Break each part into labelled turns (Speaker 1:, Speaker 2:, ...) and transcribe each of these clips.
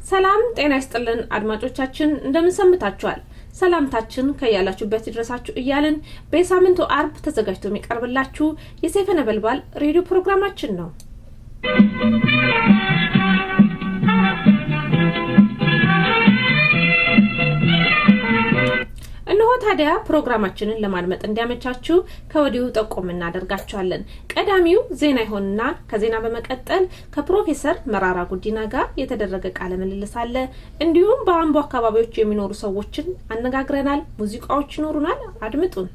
Speaker 1: ሰላም ጤና ይስጥልን አድማጮቻችን እንደምን ሰምታችኋል ሰላምታችን ከያላችሁበት ድረሳችሁ እያልን በሳምንቱ አርብ ተዘጋጅቶ የሚቀርብላችሁ የሰይፈ ነበልባል ሬዲዮ ፕሮግራማችን ነው እነሆ ታዲያ ፕሮግራማችንን ለማድመጥ እንዲያመቻችሁ ከወዲሁ ጠቆም እናደርጋችኋለን ቀዳሚው ዜና ይሆንና ከዜና በመቀጠል ከፕሮፌሰር መራራ ጉዲና ጋር የተደረገ ቃለ ምልልስ አለ እንዲሁም በአምቦ አካባቢዎች የሚኖሩ ሰዎችን አነጋግረናል ሙዚቃዎች ይኖሩናል አድምጡን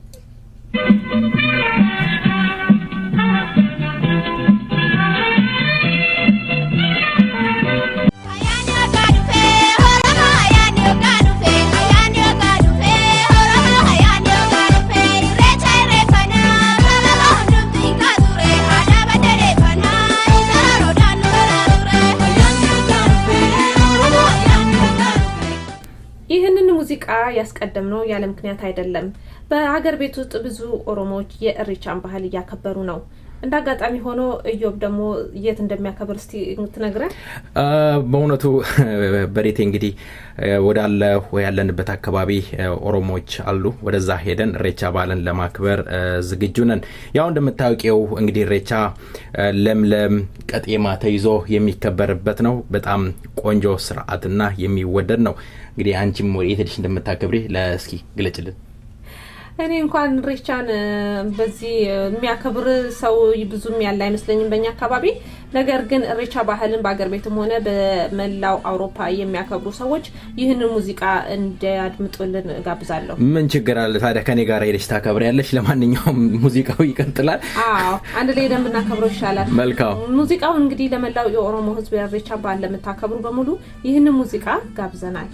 Speaker 1: ሙዚቃ ያስቀደምነው ያለ ምክንያት አይደለም በአገር ቤት ውስጥ ብዙ ኦሮሞዎች የእሬቻን ባህል ያከበሩ ነው እንዳጋጣሚ ሆኖ እዮብ ደግሞ የት እንደሚያከብር እስቲ ትነግረን
Speaker 2: በእውነቱ በሬቴ እንግዲህ ወዳለ ያለንበት አካባቢ ኦሮሞዎች አሉ ወደዛ ሄደን እሬቻ ባህልን ለማክበር ዝግጁ ነን ያው እንደምታውቂው እንግዲህ እሬቻ ለምለም ቀጤማ ተይዞ የሚከበርበት ነው በጣም ቆንጆ ስርዓትና የሚወደድ ነው እንግዲህ አንቺም ወይተሽ እንደምታከብሪ ለስኪ ግለጭልን
Speaker 1: እኔ እንኳን ሬቻን በዚህ የሚያከብር ሰው ብዙም ያለ አይመስለኝም በእኛ አካባቢ ነገር ግን ሬቻ ባህልን በአገር ቤትም ሆነ በመላው አውሮፓ የሚያከብሩ ሰዎች ይህን ሙዚቃ እንዲያድምጡልን ጋብዛለሁ
Speaker 2: ምን ችግር አለ ታዲያ ከኔ ጋር ሄደሽ ታከብሪያለሽ ለማንኛውም ሙዚቃው ይቀጥላል
Speaker 1: አዎ አንድ ላይ ደም እናከብረው ይሻላል
Speaker 2: መልካም
Speaker 1: ሙዚቃው እንግዲህ ለመላው የኦሮሞ ህዝብ ሬቻ ባህል ለምታከብሩ በሙሉ ይህን ሙዚቃ ጋብዘናል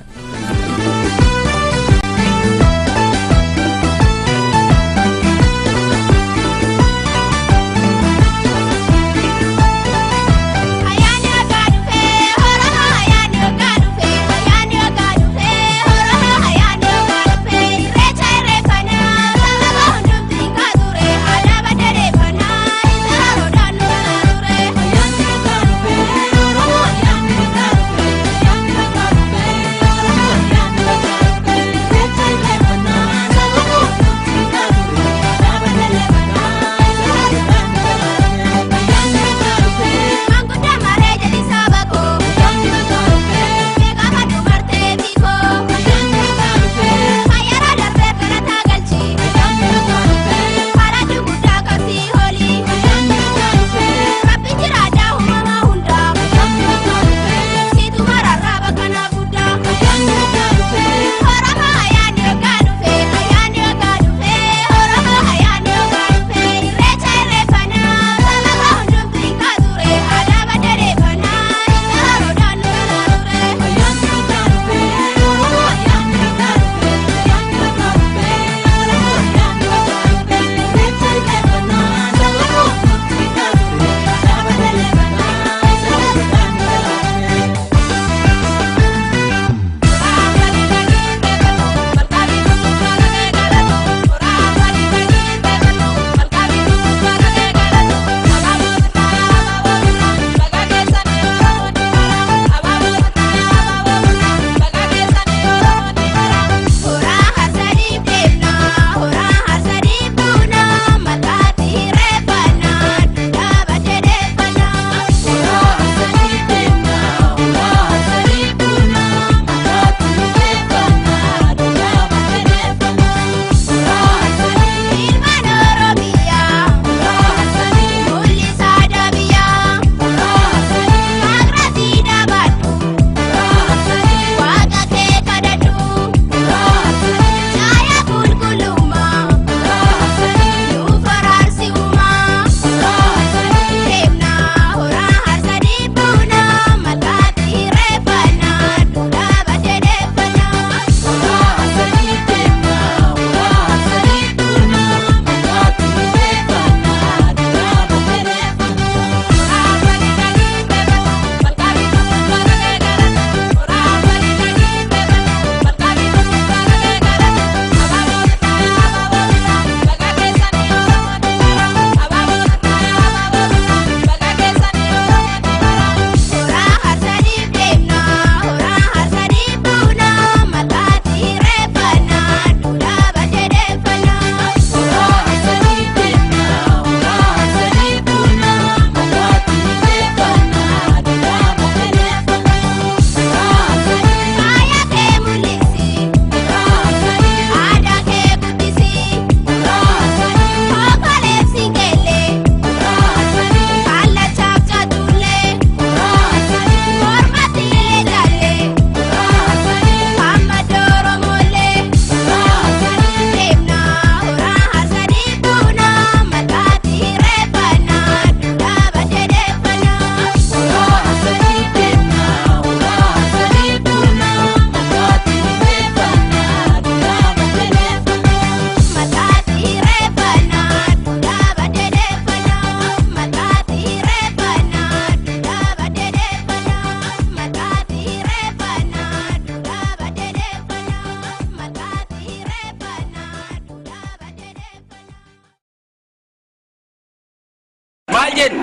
Speaker 3: ጀን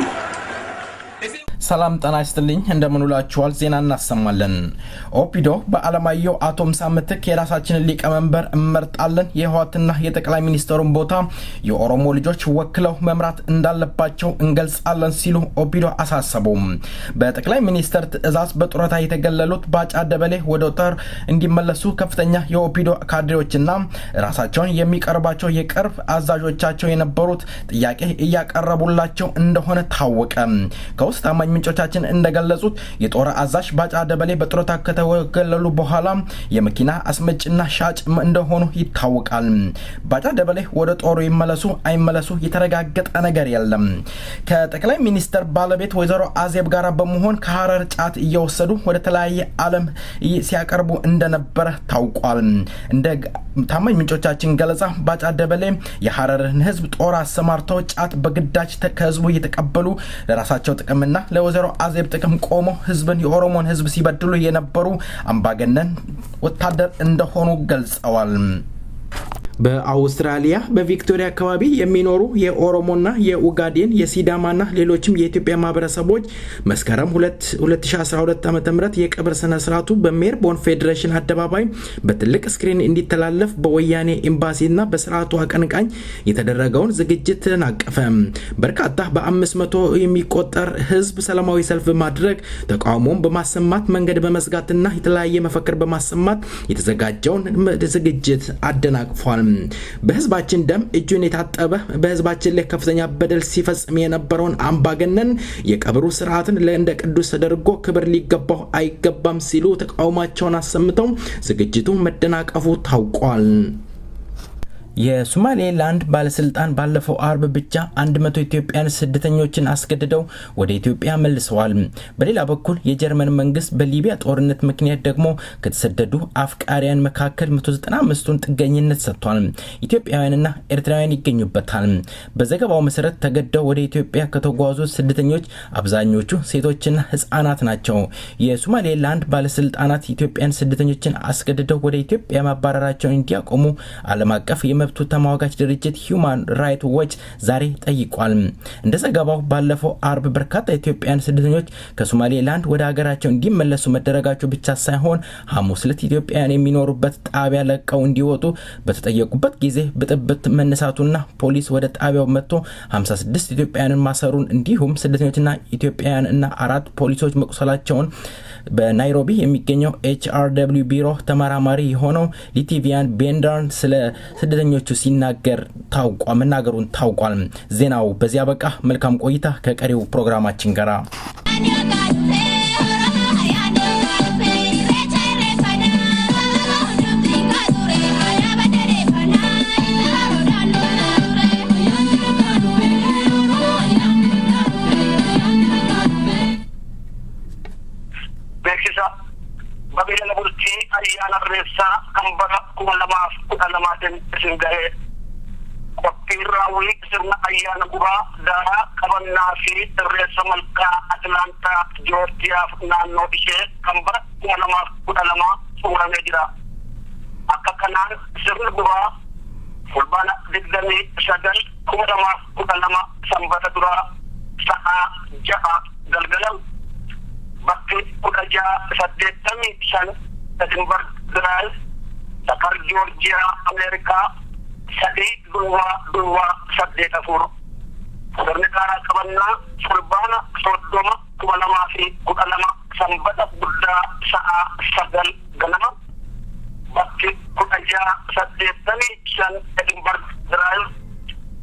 Speaker 2: ሰላም ጤና ይስጥልኝ እንደምንውላችኋል ዜና እናሰማለን። ኦፒዶ በአለማየሁ አቶምሳ ምትክ የራሳችንን ሊቀመንበር እንመርጣለን የህወሓትና የጠቅላይ ሚኒስትሩን ቦታ የኦሮሞ ልጆች ወክለው መምራት እንዳለባቸው እንገልጻለን ሲሉ ኦፒዶ አሳሰቡ። በጠቅላይ ሚኒስትር ትዕዛዝ በጡረታ የተገለሉት ባጫ ደበሌ ወደ ጦር እንዲመለሱ ከፍተኛ የኦፒዶ ካድሬዎችና ራሳቸውን የሚቀርባቸው የቅርብ አዛዦቻቸው የነበሩት ጥያቄ እያቀረቡላቸው እንደሆነ ታወቀ። ከውስጥ አማኝ ምንጮቻችን እንደገለጹት የጦር አዛዥ ባጫ ደበሌ በጡረታ ከተገለሉ በኋላ የመኪና አስመጭና ሻጭ እንደሆኑ ይታወቃል። ባጫ ደበሌ ወደ ጦሩ ይመለሱ አይመለሱ የተረጋገጠ ነገር የለም። ከጠቅላይ ሚኒስትር ባለቤት ወይዘሮ አዜብ ጋር በመሆን ከሐረር ጫት እየወሰዱ ወደ ተለያየ ዓለም ሲያቀርቡ እንደነበረ ታውቋል። እንደ ታማኝ ምንጮቻችን ገለጻ ባጫ ደበሌ የሐረርን ህዝብ ጦር አሰማርተው ጫት በግዳጅ ከህዝቡ እየተቀበሉ ለራሳቸው ጥቅምና ለወይዘሮ አዜብ ጥቅም ቆመው ህዝብን የኦሮሞን ህዝብ ሲበድሉ የነበሩ አምባገነን ወታደር እንደሆኑ ገልጸዋል። በአውስትራሊያ በቪክቶሪያ አካባቢ የሚኖሩ የኦሮሞና የኡጋዴን የሲዳማና ሌሎችም የኢትዮጵያ ማህበረሰቦች መስከረም 2 2012 ዓ.ም የቀብር ስነ ስርዓቱ በሜልቦርን ፌዴሬሽን አደባባይ በትልቅ ስክሪን እንዲተላለፍ በወያኔ ኤምባሲና በስርዓቱ አቀንቃኝ የተደረገውን ዝግጅት ተናቀፈ። በርካታ በ500 የሚቆጠር ህዝብ ሰላማዊ ሰልፍ በማድረግ ተቃውሞውን በማሰማት መንገድ በመዝጋትና የተለያየ መፈክር በማሰማት የተዘጋጀውን ዝግጅት አደናቅፏል። በህዝባችን ደም እጁን የታጠበ በህዝባችን ላይ ከፍተኛ በደል ሲፈጽም የነበረውን አምባገነን የቀብሩ ስርዓትን ለእንደ ቅዱስ ተደርጎ ክብር ሊገባው አይገባም ሲሉ ተቃውሟቸውን አሰምተው ዝግጅቱ መደናቀፉ ታውቋል። የሶማሌላንድ ባለስልጣን ባለፈው አርብ ብቻ 100 ኢትዮጵያን ስደተኞችን አስገድደው ወደ ኢትዮጵያ መልሰዋል። በሌላ በኩል የጀርመን መንግስት በሊቢያ ጦርነት ምክንያት ደግሞ ከተሰደዱ አፍቃሪያን መካከል 195ቱን ጥገኝነት ሰጥቷል። ኢትዮጵያውያንና ኤርትራውያን ይገኙበታል። በዘገባው መሰረት ተገደው ወደ ኢትዮጵያ ከተጓዙ ስደተኞች አብዛኞቹ ሴቶችና ህፃናት ናቸው። የሶማሌላንድ ባለስልጣናት ኢትዮጵያን ስደተኞችን አስገድደው ወደ ኢትዮጵያ ማባረራቸውን እንዲያቆሙ ዓለም አቀፍ መብቱ ተሟጋች ድርጅት ሂዩማን ራይትስ ዎች ዛሬ ጠይቋል። እንደ ዘገባው ባለፈው አርብ በርካታ ኢትዮጵያውያን ስደተኞች ከሶማሌላንድ ወደ ሀገራቸው እንዲመለሱ መደረጋቸው ብቻ ሳይሆን ሐሙስ ዕለት ኢትዮጵያውያን የሚኖሩበት ጣቢያ ለቀው እንዲወጡ በተጠየቁበት ጊዜ ብጥብጥ መነሳቱና ፖሊስ ወደ ጣቢያው መጥቶ 56 ኢትዮጵያውያንን ማሰሩን እንዲሁም ስደተኞችና ኢትዮጵያውያን እና 4 ፖሊሶች መቁሰላቸውን በናይሮቢ የሚገኘው ኤችአርደብሊው ቢሮ ተመራማሪ የሆነው ሊቲቪያን ቤንዳርን ስለ ስደተኞቹ ሲናገር መናገሩን ታውቋል። ዜናው በዚያ በቃ። መልካም ቆይታ ከቀሪው ፕሮግራማችን ጋር።
Speaker 4: Babila bulti ayana resa kambara kumalamaaf kumalamaten singahe kopirawi sirna ayana kuba dara kabanna fi resa malka Atlanta Georgia nanno ishe kambara kumalamaaf kumalama surame jira akakanan sirna kuba fulbana digdani shagal kumalamaaf kumalama sambata dura sa'a ja'a galgalam bakki kudaja saddetami shan Edinburgh Drive Dakar Georgia America sadi dua saddeta furu Sernegara kabanna fulbana sodoma kumalama fi kudalama sambata budda sa'a sagal ganama bakki kudaja saddetami shan Edinburgh Drive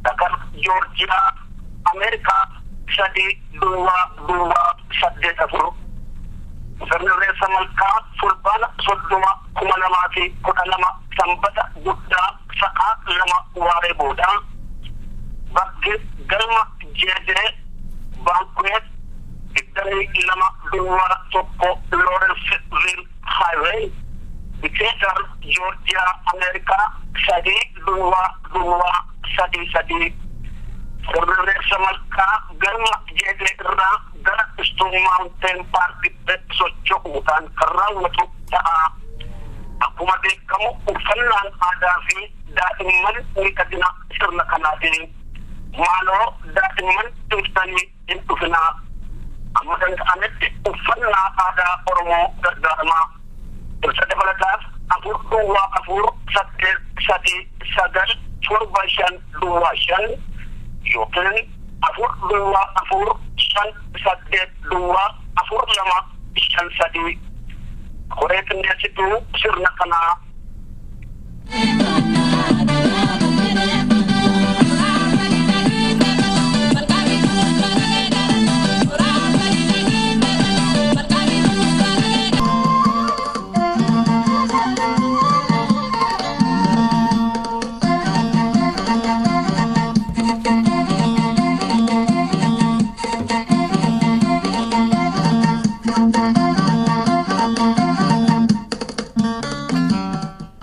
Speaker 4: Dakar Georgia America sadi dua saddeta furu Sernegara samalka fulbana sodoma kumalama fi kudalama sambata budda sa'a lama ware boda bakki galma jeje banquet itani lama dua tokko Lawrenceville Highway Decatur Georgia America sadi dua sadi Sernegara samalka galma jeje ra gara Stone Mountain Park socho utan karawatu ta'a akuma de kamu ufannan adafi daiman ni kadina sirna kanatin maaloo daa'imman tumsanii hin dhufinaa amma danda'ametti uffannaa aadaa Oromoo gargaaramaa ibsa dabalataaf 4-3-3-9-7-5 yookiin 4-3-5-8-2-4-2-5-3 koree qindeessituu sirna kanaa.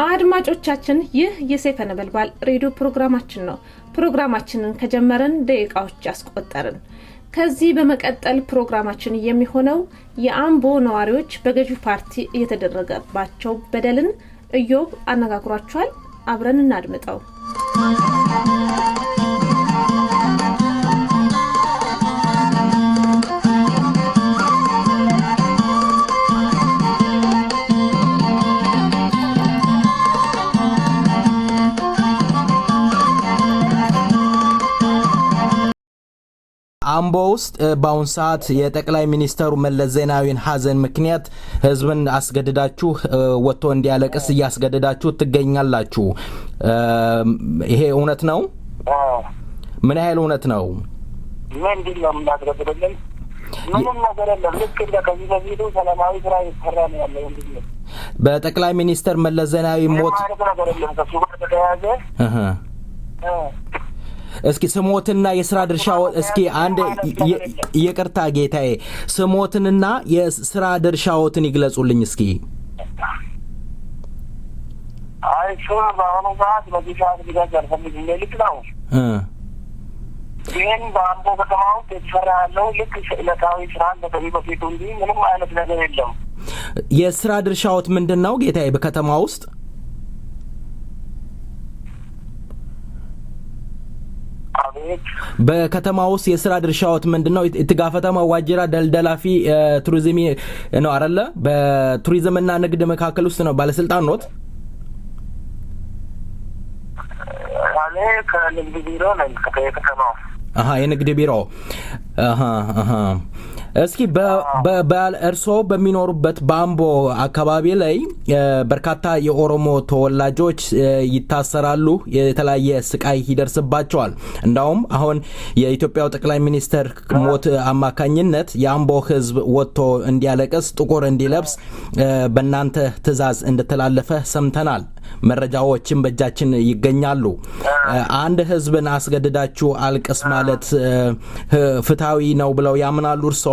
Speaker 1: አድማጮቻችን ይህ የሰይፈ ነበልባል ሬዲዮ ፕሮግራማችን ነው። ፕሮግራማችንን ከጀመረን ደቂቃዎች ያስቆጠርን። ከዚህ በመቀጠል ፕሮግራማችን የሚሆነው የአምቦ ነዋሪዎች በገዢው ፓርቲ እየተደረገባቸው በደልን እዮብ አነጋግሯቸዋል። አብረን እናድምጠው።
Speaker 2: አምቦ ውስጥ በአሁን ሰዓት የጠቅላይ ሚኒስተሩ መለስ ዜናዊን ሀዘን ምክንያት ህዝብን አስገድዳችሁ ወጥቶ እንዲያለቅስ እያስገድዳችሁ ትገኛላችሁ። ይሄ እውነት ነው? ምን ያህል እውነት ነው?
Speaker 4: ምንድን ነው የምናስገድደን? ምንም ነገር የለም። ልክ እንደ ከዚህ በፊቱ ሰላማዊ ስራ ይሰራ ነው ያለው። እንግዲህ
Speaker 2: በጠቅላይ ሚኒስተር መለስ ዜናዊ ሞት
Speaker 4: ነገር የለም። ከሱ ጋር ተያያዘ
Speaker 2: እስኪ ስሞትና የሥራ ድርሻው እስኪ አንድ ይቅርታ ጌታዬ ስሞትንና የሥራ ድርሻዎትን ይግለጹልኝ እስኪ።
Speaker 4: አይ ሹራ ባሁኑ ሰዓት በዲሻት ሊጋር ፈልግ ልክ ነው። ይህን በአምቦ ከተማ ውስጥ የተሰራ ያለው ልክ ዕለታዊ ስራ ከዚህ በፊቱ እንጂ ምንም አይነት ነገር የለም።
Speaker 2: የሥራ ድርሻዎት ምንድን ነው ጌታዬ በከተማ ውስጥ? በከተማ ውስጥ የሥራ ድርሻዎት ምንድነው? ኢትጋፈተማ ዋጅራ ደልደላፊ ቱሪዝም ነው አይደለ? በቱሪዝምና ንግድ መካከል ውስጥ ነው ባለስልጣን ኖት?
Speaker 4: አለ ከንግድ ቢሮ ነው ከተማው።
Speaker 2: የንግድ ቢሮ። እስኪ በእርሶ በሚኖሩበት በአምቦ አካባቢ ላይ በርካታ የኦሮሞ ተወላጆች ይታሰራሉ፣ የተለያየ ስቃይ ይደርስባቸዋል። እንዳውም አሁን የኢትዮጵያው ጠቅላይ ሚኒስተር ሞት አማካኝነት የአምቦ ህዝብ ወጥቶ እንዲያለቅስ ጥቁር እንዲለብስ በእናንተ ትእዛዝ እንደተላለፈ ሰምተናል። መረጃዎችን በእጃችን ይገኛሉ። አንድ ህዝብን አስገድዳችሁ አልቅስ ማለት ፍትሃዊ ነው ብለው ያምናሉ እርሶ?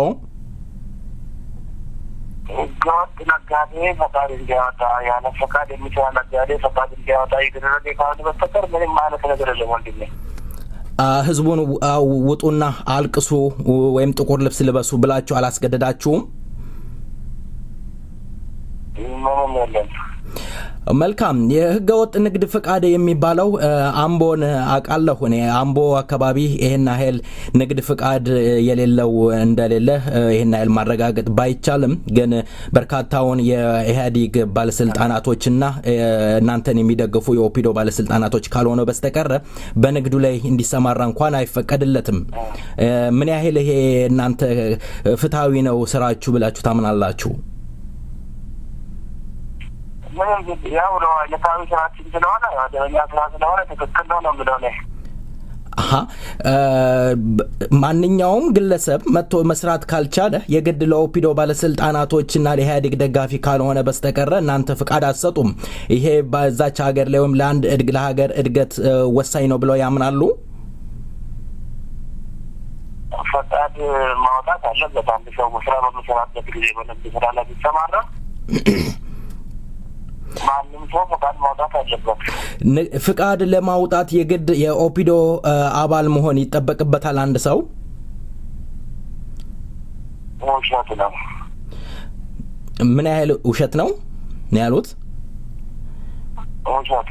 Speaker 4: ጋት ነጋዴ ፈቃድ እንዲያወጣ ያለ ፈቃድ የሚሰራ ነጋዴ ፈቃድ እንዲያወጣ ይደረግ ካለ በስተቀር ምንም ማለት ነገር የለም ወንድሜ።
Speaker 2: ህዝቡን ውጡና አልቅሱ ወይም ጥቁር ልብስ ልበሱ ብላችሁ አላስገደዳችሁም?
Speaker 4: ምንም የለም።
Speaker 2: መልካም። የህገወጥ ንግድ ፍቃድ የሚባለው አምቦን አቃለሁ እኔ አምቦ አካባቢ ይሄን ያህል ንግድ ፍቃድ የሌለው እንደሌለ ይሄን ያህል ማረጋገጥ ባይቻልም ግን በርካታውን የኢህአዴግ ባለስልጣናቶችና እናንተን የሚደግፉ የኦፒዶ ባለስልጣናቶች ካልሆነ በስተቀር በንግዱ ላይ እንዲሰማራ እንኳን አይፈቀድለትም። ምን ያህል ይሄ እናንተ ፍትሃዊ ነው ስራችሁ ብላችሁ ታምናላችሁ?
Speaker 4: ያው ነው የታዊ ስራችን ስለሆነ ወደኛ ስራ ስለሆነ ትክክል ነው ብለው ነው።
Speaker 2: ማንኛውም ግለሰብ መጥቶ መስራት ካልቻለ የግድ ለኦፒዶ ባለስልጣናቶችና ለኢህአዴግ ደጋፊ ካልሆነ በስተቀር እናንተ ፍቃድ አትሰጡም። ይሄ በዛች ሀገር ላይም ለአንድ ለሀገር እድገት ወሳኝ ነው ብለው ያምናሉ?
Speaker 4: ፈቃድ ማውጣት አለበት። አንድ ሰው መስራ በመስራበት ጊዜ በንግድ ስራ ላይ ቢሰማራ ማንም ሰው ፈቃድ ማውጣት አለበት።
Speaker 2: ፍቃድ ለማውጣት የግድ የኦፒዶ አባል መሆን ይጠበቅበታል አንድ ሰው?
Speaker 4: ውሸት ነው።
Speaker 2: ምን ያህል ውሸት ነው ያሉት?
Speaker 4: ውሸት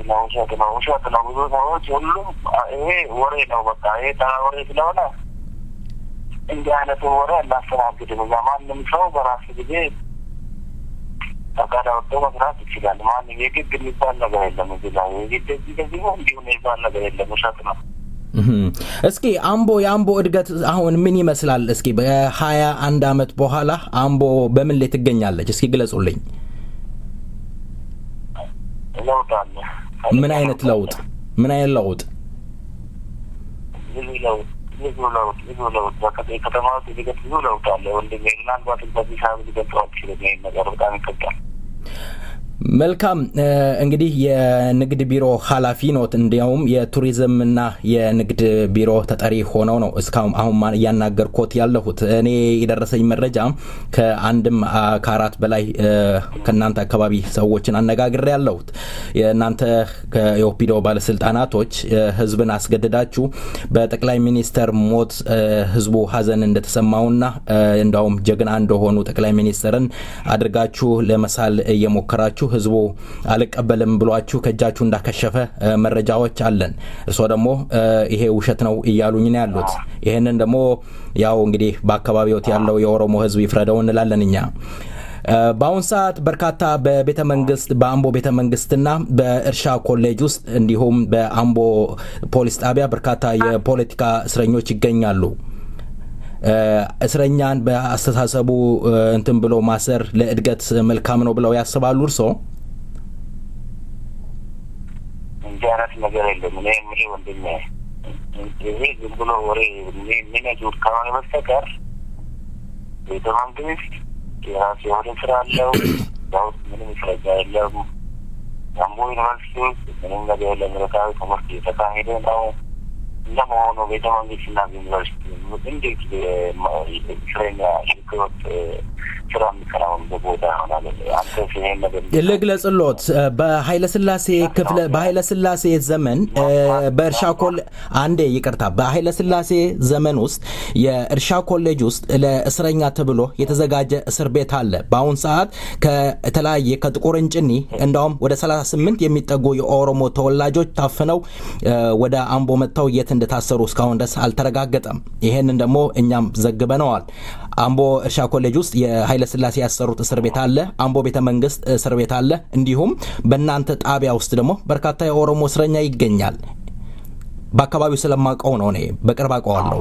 Speaker 4: ነው ብዙ ሰዎች ሁሉም ይሄ ወሬ ነው በቃ ይሄ ተራ ወሬ ስለሆነ እንዲህ አይነቱ ወሬ አናስተናግድም። ማንም ሰው በራሱ ጊዜ ፈቃድ አውጥቶ መስራት ይችላል። ማንም የግድ የሚባል ነገር የለም። እዚህ ላይ የግድ እዚህ ነው እንዲሁ የሚባል ነገር የለም። ውሸት ነው።
Speaker 2: እስኪ የአምቦ እድገት አሁን ምን ይመስላል? እስኪ በ21 ዓመት በኋላ አምቦ በምን ላይ ትገኛለች? እስኪ ግለጹልኝ።
Speaker 4: ለውጥ አለ።
Speaker 2: ምን አይነት ለውጥ? ብዙ ለውጥ በከተማ ውስጥ እድገት ብዙ ለውጥ አለ። ወንድሜ ምናልባት በዚህ ሰዓት ሊገልጸው አልችልም። ይሄን ነገር በጣም ይከብዳል። መልካም እንግዲህ የንግድ ቢሮ ኃላፊ ኖት፣ እንዲያውም የቱሪዝምና የንግድ ቢሮ ተጠሪ ሆነው ነው እስካሁን አሁን እያናገርኩት ያለሁት። እኔ የደረሰኝ መረጃ ከአራት በላይ ከናንተ አካባቢ ሰዎችን አነጋግሬ ያለሁት። የናንተ ከኦፒዶ ባለስልጣናቶች ህዝብን አስገድዳችሁ በጠቅላይ ሚኒስተር ሞት ህዝቡ ሀዘን እንደተሰማውና እንዳውም ጀግና እንደሆኑ ጠቅላይ ሚኒስተርን አድርጋችሁ ለመሳል እየሞከራችሁ ህዝቡ አልቀበልም ብሏችሁ ከጃችሁ እንዳከሸፈ መረጃዎች አለን። እርሶ ደግሞ ይሄ ውሸት ነው እያሉኝ ነው ያሉት። ይሄንን ደግሞ ያው እንግዲህ በአካባቢው ያለው የኦሮሞ ህዝብ ይፍረደው እንላለን እኛ። በአሁን ሰዓት በርካታ በአምቦ ቤተ መንግስትና በእርሻ ኮሌጅ ውስጥ እንዲሁም በአምቦ ፖሊስ ጣቢያ በርካታ የፖለቲካ እስረኞች ይገኛሉ። እስረኛን በአስተሳሰቡ እንትን ብሎ ማሰር ለእድገት መልካም ነው ብለው ያስባሉ እርሶ?
Speaker 4: እንዲህ አይነት ነገር የለም። እኔ የምልህ ወንድሜ ይሄ ዝም ብሎ ወሬ የሚነዙት ከሆነ በስተቀር ቤተ መንግስት የራሱ የሆነ ስራ አለው። ውስጥ ምንም እስረኛ የለም። አምቦ ዩኒቨርሲቲ ውስጥ ምንም ነገር የለም። ርዕሳዊ ትምህርት እየተካሄደ ነው። እንደመሆኑ ቤተ መንግስትና ዩኒቨርሲቲ እንዴት እስረኛ ህገወጥ ስራ የሚከናወንበት ቦታ ይሆናል?
Speaker 2: ልግለጽልዎት። በኃይለስላሴ ዘመን በኃይለስላሴ ዘመን ውስጥ የእርሻ ኮሌጅ ውስጥ ለእስረኛ ተብሎ የተዘጋጀ እስር ቤት አለ። በአሁን ሰዓት ከተለያየ ከጥቁር እንጭኒ እንዳውም ወደ 38 የሚጠጉ የኦሮሞ ተወላጆች ታፍነው ወደ አምቦ መጥተው የት እንደታሰሩ እስካሁን ድረስ አልተረጋገጠም። ይሄንን ደግሞ እኛም ዘግበነዋል። አምቦ እርሻ ኮሌጅ ውስጥ የኃይለስላሴ ያሰሩት እስር ቤት አለ። አምቦ ቤተ መንግስት እስር ቤት አለ። እንዲሁም በእናንተ ጣቢያ ውስጥ ደግሞ በርካታ የኦሮሞ እስረኛ ይገኛል። በአካባቢው ስለማውቀው ነው፣ እኔ በቅርብ አውቀዋለሁ።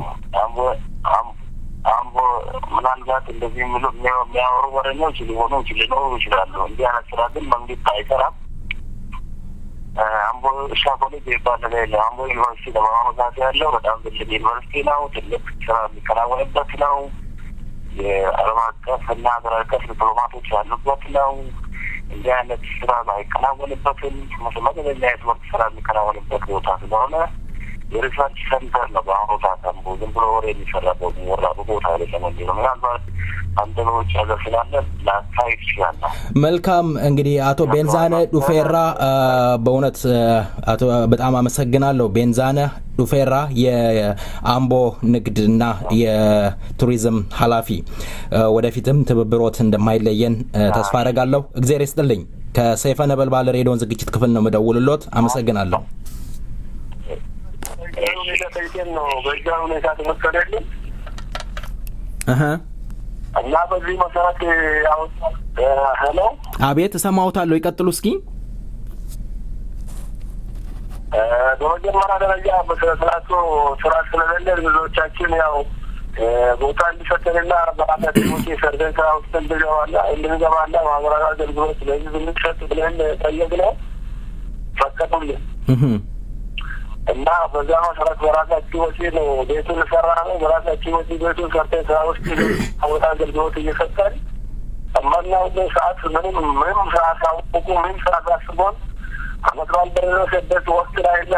Speaker 4: አምቦ ምናልባት እንደዚህ የሚያወሩ ወሬኞች ሊሆኑ ይችላሉ። እንዲህ አይነት ስራ ግን መንግስት አይሰራም። አምቦ እርሻ ኮሌጅ ይባል ነገር የለም። አምቦ ዩኒቨርሲቲ ለማመዛት ያለው በጣም ትልቅ ዩኒቨርሲቲ ነው። ትልቅ ስራ የሚከናወንበት ነው። የዓለም አቀፍ እና ሀገር አቀፍ ዲፕሎማቶች ያሉበት ነው። እንዲህ አይነት ስራ አይከናወንበትም። መደበኛ የትምህርት ስራ የሚከናወንበት ቦታ ስለሆነ የሪሰርች ሰንተር ነው። በአሁኑ ሰዓት አምቦ ዝም ብሎ ወሬ የሚሰራበት ቦታ አይደለም። እንዲ ነው ምናልባት አንተ በውጭ ሀገር ስላለ ላታይት ይችላል።
Speaker 2: መልካም እንግዲህ አቶ ቤንዛነ ዱፌራ በእውነት አቶ በጣም አመሰግናለሁ። ቤንዛነ ዱፌራ የአምቦ ንግድና የቱሪዝም ኃላፊ፣ ወደፊትም ትብብሮት እንደማይለየን ተስፋ አደርጋለሁ። እግዚአብሔር ይስጥልኝ። ከሰይፈ ነበልባል ሬዲዮን ዝግጅት ክፍል ነው የምደውልሎት። አመሰግናለሁ።
Speaker 4: ነው በዛ ሁኔታ ተመከረልን እና በዚህ መሰረት ሄሎ፣
Speaker 2: አቤት፣ እሰማዎታለሁ። ይቀጥሉ እስኪ።
Speaker 4: በመጀመሪያ ደረጃ በስነስርዓቱ ስራ ስለሌለ ብዙዎቻችን ያው ቦታ እንዲሰጠንና በራሳችን ውጭ ሰርተን ስራ ውስጥ እንድንገባና ማህበራዊ አገልግሎት ለህዝብ እንድንሰጥ ብለን ጠየቅነው፣ ፈቀዱልን እና በዛ መሰረት በራሳችን ወጪ ነው ቤቱን ሰራ ነው። በራሳችን ወጪ ቤቱን ሰርተን ስራ ውስጥ ቦታ አገልግሎት እየሰጠን ማናውቀው ሰዓት ምንም ሰዓት ሳውቁ ምንም ሰዓት አስቦን አመት በዓል በደረሰበት ወቅት ላይና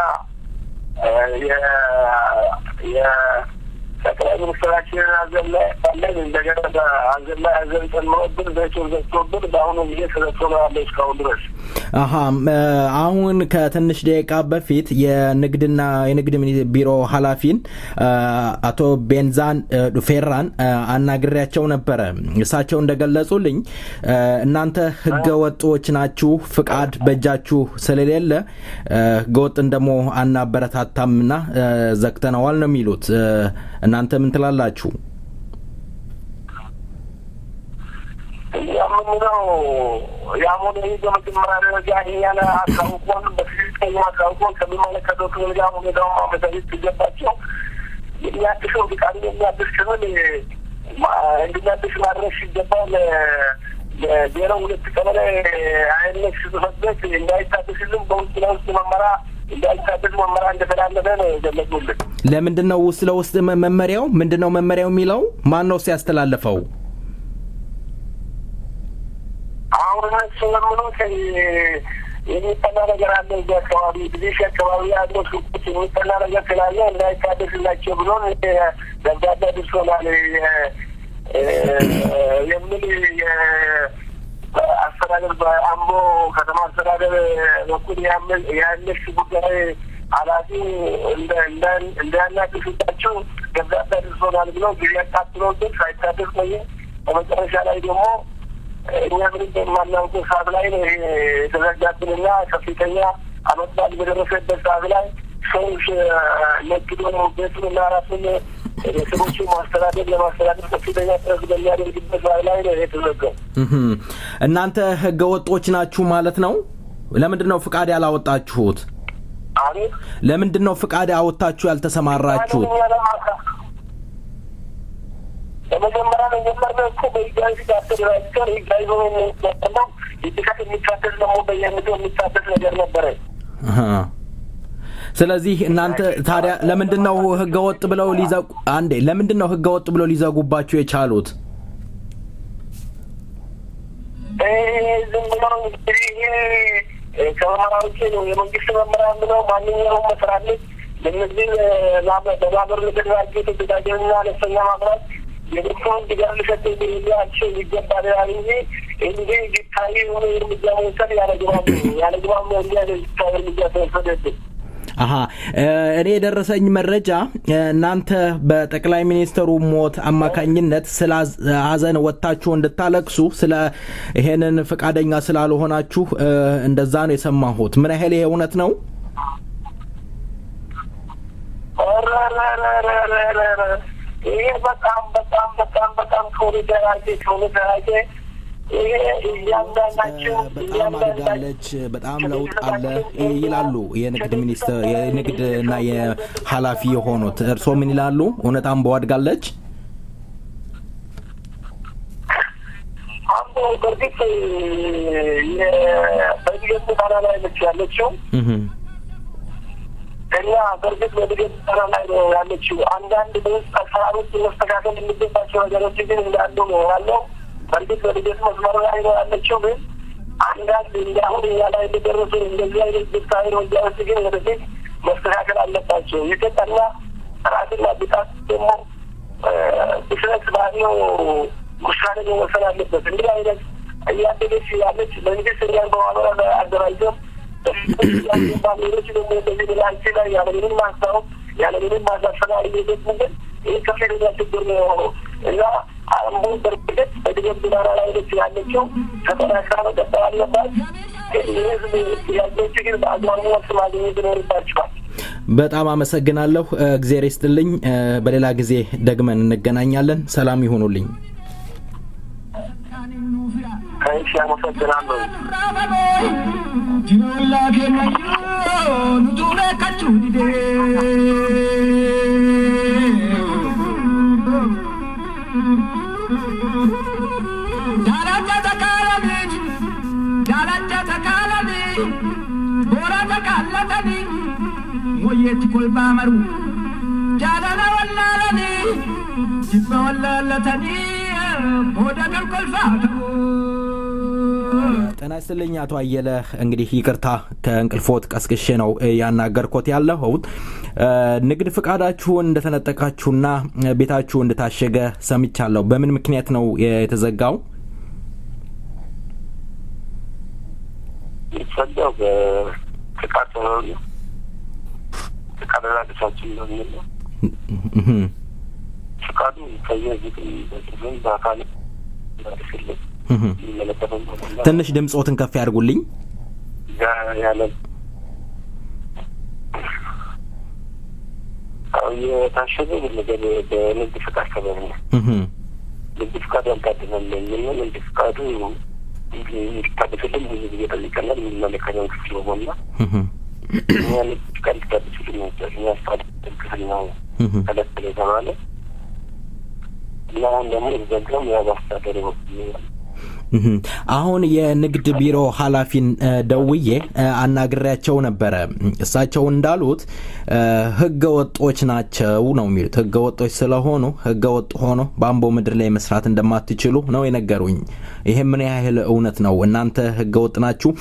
Speaker 4: የጠቅላይ ሚኒስትራችንን አዘላለን እንደገና አዘላ ያዘንተን መወድን በኢትዮጵያ ዘቶብን በአሁኑ ጊዜ ተዘቶና ያለ እስካሁን ድረስ
Speaker 2: አሁን ከትንሽ ደቂቃ በፊት የንግድ ቢሮ ኃላፊን አቶ ቤንዛን ዱፌራን አናግሬያቸው ነበር። እሳቸው እንደገለጹልኝ እናንተ ህገ ወጦች ናችሁ፣ ፍቃድ በእጃችሁ ስለሌለ ህገወጥ እንደሞ አናበረታታምና ዘግተናዋል ነው የሚሉት። እናንተ ምን ትላላችሁ?
Speaker 4: ያምነው ያሞኔ በመጀመሪያ ደረጃ ይያለ አካውንት በፊዚካሊ አካውንት ከሚመለከተው ጋር ወደው ማመጣት ይገባቸው። የሚያድሰው ፍቃድ የሚያድስ ከሆነ እንዲያድስ ማድረስ ይገባል። ለዜሮ ሁለት ቀበሌ አይነክስ ተፈቅዶት እንዳይታደስልን በውስጥ ለውስጥ መመሪያ እንዳይታደስ መመሪያ እንደተላለፈ ነው የገለጹልን።
Speaker 2: ለምንድነው ውስጥ ለውስጥ መመሪያው ምንድነው መመሪያው የሚለው ማን ነው ሲያስተላልፈው? አሁን
Speaker 4: ስለምነው የሚጠና ነገር አለ እዚህ አካባቢ ጊዜ አካባቢ ያለው ሱቁት የሚጠና ነገር ስላለ እንዳይታደስላቸው ብሎ ደብዳቤ አድርሶናል የሚል የአስተዳደር በአምቦ ከተማ አስተዳደር በኩል ያለሽ ጉዳይ ኃላፊ እንዳያናግሱታቸው ደብዳቤ አድርሶናል ብሎ ጊዜ አቃጥሎብን ሳይታደስ ቆየ። በመጨረሻ ላይ ደግሞ እኛ ምንም በማናውቀው ሰዓት ላይ ነው የተዘጋብንና ከፍተኛ አመጣል በደረሰበት ሰዓት ላይ ሰዎች ነግዶ ነው ቤቱንና ራሱን ሰዎቹ ማስተዳደር ለማስተዳደር ከፍተኛ ጥረት በሚያደርግበት ሰዓት ላይ ነው የተዘጋው።
Speaker 2: እናንተ ህገ ወጦች ናችሁ ማለት ነው? ለምንድን ነው ፍቃድ ያላወጣችሁት? ለምንድን ነው ፍቃድ አወጣችሁ ያልተሰማራችሁት?
Speaker 4: በመጀመሪያ ነው እኮ በይጋዚ አስተዳደር ይጋይዞ ነው ይጥቃት የሚታደስ ነው በየምቱ የሚታደስ ነገር ነበር።
Speaker 2: ስለዚህ እናንተ ታዲያ ለምንድነው ህገወጥ ብለው ሊዘጉባችሁ የቻሉት?
Speaker 4: ዝም ብሎ ከመራዎች ነው የመንግስት መመሪያ ነው ማንኛውም መስራት ለነዚህ ለማህበር ለተደራጀ ተደራጀና ለሰኛ ማህበራት የዶክተር ዲጋር ለሰጠኝ ያቸው ይገባል እንጂ እንዴ ይታይ ሆነ የሚያመጣው ያለግባብ ነው እንዲያደርግ ይታወቃል።
Speaker 2: እኔ የደረሰኝ መረጃ እናንተ በጠቅላይ ሚኒስትሩ ሞት አማካኝነት ስለ ሀዘን ወጣችሁ እንድታለቅሱ ስለ ይሄንን ፈቃደኛ ስላልሆናችሁ እንደዛ ነው የሰማሁት። ምን ያህል ይሄ እውነት ነው?
Speaker 4: ይሄ በጣም ኮሪደራጅ
Speaker 2: በጣም አድጋለች፣ በጣም ለውጥ አለ ይላሉ የንግድና የኃላፊ የሆኑት። እርስዎ ምን ይላሉ? እውነት አምቦ አድጋለች?
Speaker 4: አምቦ በርግጥ በእድገት ተራ ላይ ነች ያለችው እና በርግጥ በእድገት ተራ ላይ ነው ያለችው። አንዳንድ በውስጥ አሰራሮች መስተካከል የሚገባቸው ነገሮች ግን እንዳሉ ነው ያለው። በርግጥ በእድገት መስመር ላይ ነው ያለችው። ግን አንዳንድ እንዳሁን እኛ ላይ እንደደረሱ እንደዚህ አይነት ብታዊ ወንጀሎች ግን ወደፊት መስተካከል አለባቸው። የኢትዮጵያና ጥራትና ብቃት ደግሞ ብስለት ባለው ውሳኔ መወሰን አለበት። እንዲህ አይነት እያደገች ያለች መንግስት እኛን በማህበራ አደራጅተን ሌሎች ደግሞ እንደዚህ ብላንቺ ላይ ያለምንም ማስታወቅ ያለምንም ማሳሰና እየሄደት ነገር ይህ ከፍተኛ ችግር ነው እና አምቦ በርግጥ በድገት ብናራ ላይ ነች ያለችው። ተጠናክራ መቀጠል አለባት። የህዝብ ጥያቄዎች ግን በአግባቡ መልስ ማግኘት ይኖርባቸዋል።
Speaker 2: በጣም አመሰግናለሁ። እግዚአብሔር ይስጥልኝ። በሌላ ጊዜ ደግመን እንገናኛለን። ሰላም ይሁኑልኝ።
Speaker 4: እሺ፣ አመሰግናለሁ።
Speaker 3: moyeti kol bamaru jalana wallalani jibba wallatani boda kol fatu
Speaker 2: ጤና ይስጥልኝ አቶ አየለ። እንግዲህ ይቅርታ ከእንቅልፎት ቀስቅሼ ነው ያናገርኩት ያለሁት። ንግድ ፍቃዳችሁን እንደተነጠቃችሁና ቤታችሁ እንደታሸገ ሰምቻለሁ። በምን ምክንያት ነው የተዘጋው?
Speaker 4: ይፈዳው በፍቃድ ነው። ፍቃድ አላደሳችሁም ነው የሚለው። ፍቃዱ ከየዚህ በጥሩም በአካል ያደርግልኝ።
Speaker 2: ትንሽ ድምጾትን ከፍ ያድርጉልኝ።
Speaker 4: ያለ የታሸገው ነገር በንግድ ፍቃድ ሰበብ ነው። ንግድ ፍቃድ ያልታደሰልን ንግድ ፍቃዱ እንዲታደስልን ብዙ ጊዜ ጠይቀናል። የሚመለከተውን ክፍል በሞላ ንግድ ፍቃድ ሊታደስልን ነበር። የሚያስታድስል ክፍል ነው ተለጥለ የተባለ እና አሁን ደግሞ የተዘጋም ያው በአስተዳደር በኩል
Speaker 2: አሁን የንግድ ቢሮ ኃላፊን ደውዬ አናግሬያቸው ነበረ። እሳቸው እንዳሉት ህገ ወጦች ናቸው ነው የሚሉት። ህገ ወጦች ስለሆኑ ህገ ወጥ ሆኖ በአምቦ ምድር ላይ መስራት እንደማትችሉ ነው የነገሩኝ። ይሄ ምን ያህል እውነት ነው? እናንተ ህገ ወጥ ናችሁ?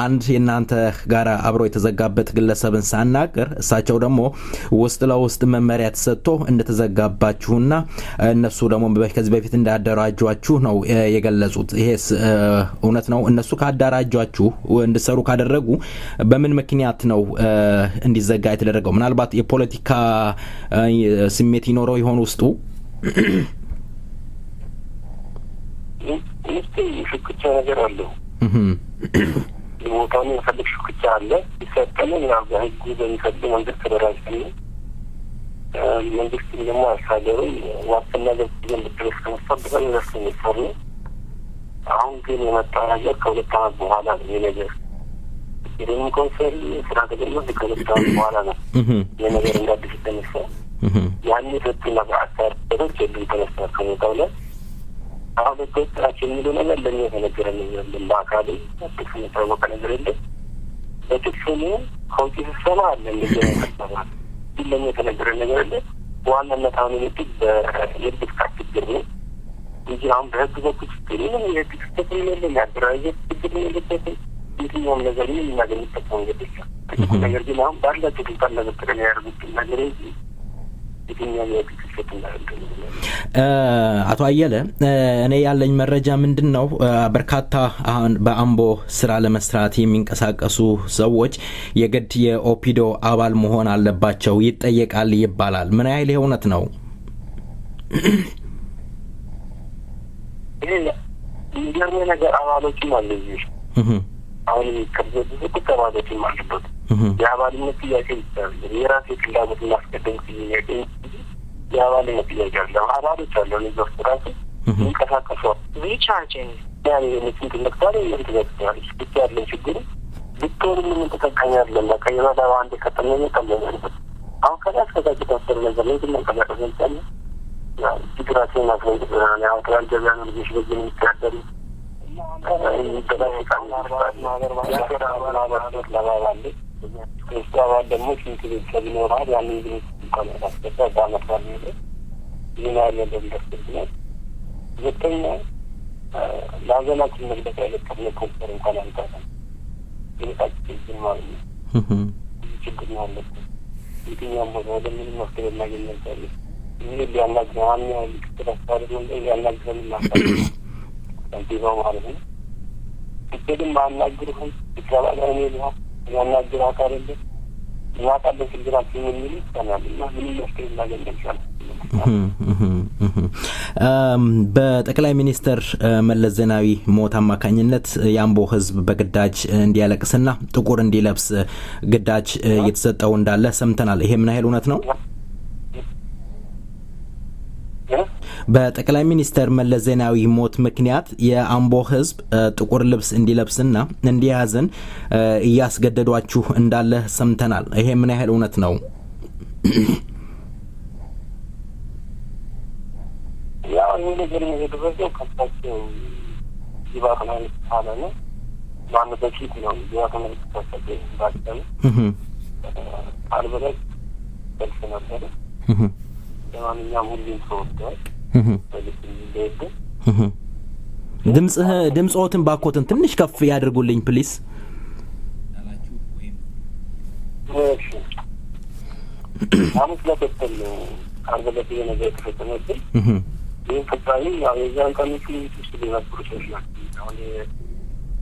Speaker 2: አንድ የናንተ ጋራ አብሮ የተዘጋበት ግለሰብን ሳናገር እሳቸው ደግሞ ውስጥ ለውስጥ መመሪያ ተሰጥቶ እንደተዘጋባችሁና እነሱ ደግሞ ከዚህ በፊት እንዳደራጇችሁ ነው የገለጹት። ይሄ እውነት ነው? እነሱ ካዳራጇችሁ እንድሰሩ ካደረጉ በምን ምክንያት ነው እንዲዘጋ የተደረገው? ምናልባት የፖለቲካ ስሜት ይኖረው ይሆን ውስጡ?
Speaker 4: ሽኩቻ ነገር አለው። ቦታውን የፈልግ ሽኩቻ አለ። ይሰጠን ያው በህጉ በሚፈቅድ መንገድ ተደራጅተን መንግስት ደግሞ አሳደሩ ዋስትና ገብተን ብትረስ ከመሰበረ ነፍስ የሚፈሩ አሁን ግን የመጣ ነገር ከሁለት ዓመት በኋላ ነው። የነገር የደም ኮንሰል ስራ ተጀመረ ከሁለት ዓመት በኋላ ነው የነገር እንዳዲስ ተነሳ። ያን የፈቱና በአሳደሮች የሉም ተነሳ ከቦታው ላይ አሁን በተጣጣች የሚለው ነገር ለኛ ተነገረን ነው። በአካል ተፈጽሞ ታወቀ ነገር የለም። በጥቅሙ ከውጭ ሲሰማ አለ እንደዚህ ተሰማ ለኛ ተነገረን ነገር የለም። ዋናነት አሁን የምትል በየድብ ችግር ነው እንጂ አሁን በህግ በኩል ምንም የህግ ክስተት የለም። ያደራጀት ችግር የለበት። የትኛውም ነገር ምን እናገኝበት መንገድ የለም። ነገር ግን አሁን ባላቸው ድንኳን ለመጠቀም ያደርጉት ነገር እንጂ የትኛውም የህግ ክስተት እናገኝ።
Speaker 2: አቶ አየለ እኔ ያለኝ መረጃ ምንድነው በርካታ አሁን በአምቦ ስራ ለመስራት የሚንቀሳቀሱ ሰዎች የግድ የኦፒዶ አባል መሆን አለባቸው ይጠየቃል ይባላል። ምን ያህል እውነት ነው?
Speaker 4: እንዲያው ነገር አባሎችም አሉ እዚህ አሁን ከዚህ ተባባሪዎችም አሉበት። የአባልነት ጥያቄ ይቻላል። የራሴ ፍላጎት ማስቀደም ጥያቄ የአባልነት ጥያቄ አለ። አባሎች አሉ ለዚህ ስራቱ እንቀሳቀሱ ሪቻርጂንግ ያኔ የምትንት ነክታለ የምትነክታለ ብቻ ያለው ችግር ቢቶር ምን ተጠቃሚ አይደለም። ከየማዳ አንድ ከተመኘ ተመኘበት አሁን ከዳስ ከታች ተፈጠረ ነገር ነው ግን ከመረጃ ይቻላል ችግራችን ማስረጃ ነው። ያው ከአንደኛ ነው ልጅ በዚህ የሚታደሩ ይሄ ሊያናግረን ሊከተላቸው ነው ሊያናግረን ነው ማለት ነው። እዚህ ማናግሩን ይከላላው ነው ያናግራ ካረለ ያጣለ ችግራችን ምን ይሰማል እና ምን መስከረም ማገኘቻል።
Speaker 2: በጠቅላይ ሚኒስትር መለስ ዜናዊ ሞት አማካኝነት የአምቦ ህዝብ በግዳጅ እንዲያለቅስና ጥቁር እንዲለብስ ግዳጅ እየተሰጠው እንዳለ ሰምተናል። ይሄ ምን ያህል እውነት ነው? በጠቅላይ ሚኒስትር መለስ ዜናዊ ሞት ምክንያት የአምቦ ህዝብ ጥቁር ልብስ እንዲለብስና እንዲያዝን እያስገደዷችሁ እንዳለ ሰምተናል። ይሄ ምን ያህል እውነት ነው?
Speaker 4: ያው ይሄ ነገር የተደረገው ከሳቸው ይባከናል ታላለ ማን በፊት ነው ይባከናል ተሰጠ ባስተን አልበለስ ተሰናበረ ለማንኛውም ሁሉም ተወጥቷል።
Speaker 2: ድምጾትን ባኮትን ትንሽ ከፍ ያድርጉልኝ ፕሊስ።
Speaker 4: አሁን ለተጠል አርበለት የነገር ተፈጸመብኝ። ይህ ፈጣሪ ያው የዛን ቀን ውስጥ ሊነበሩ ሰዎች ናቸው። አሁን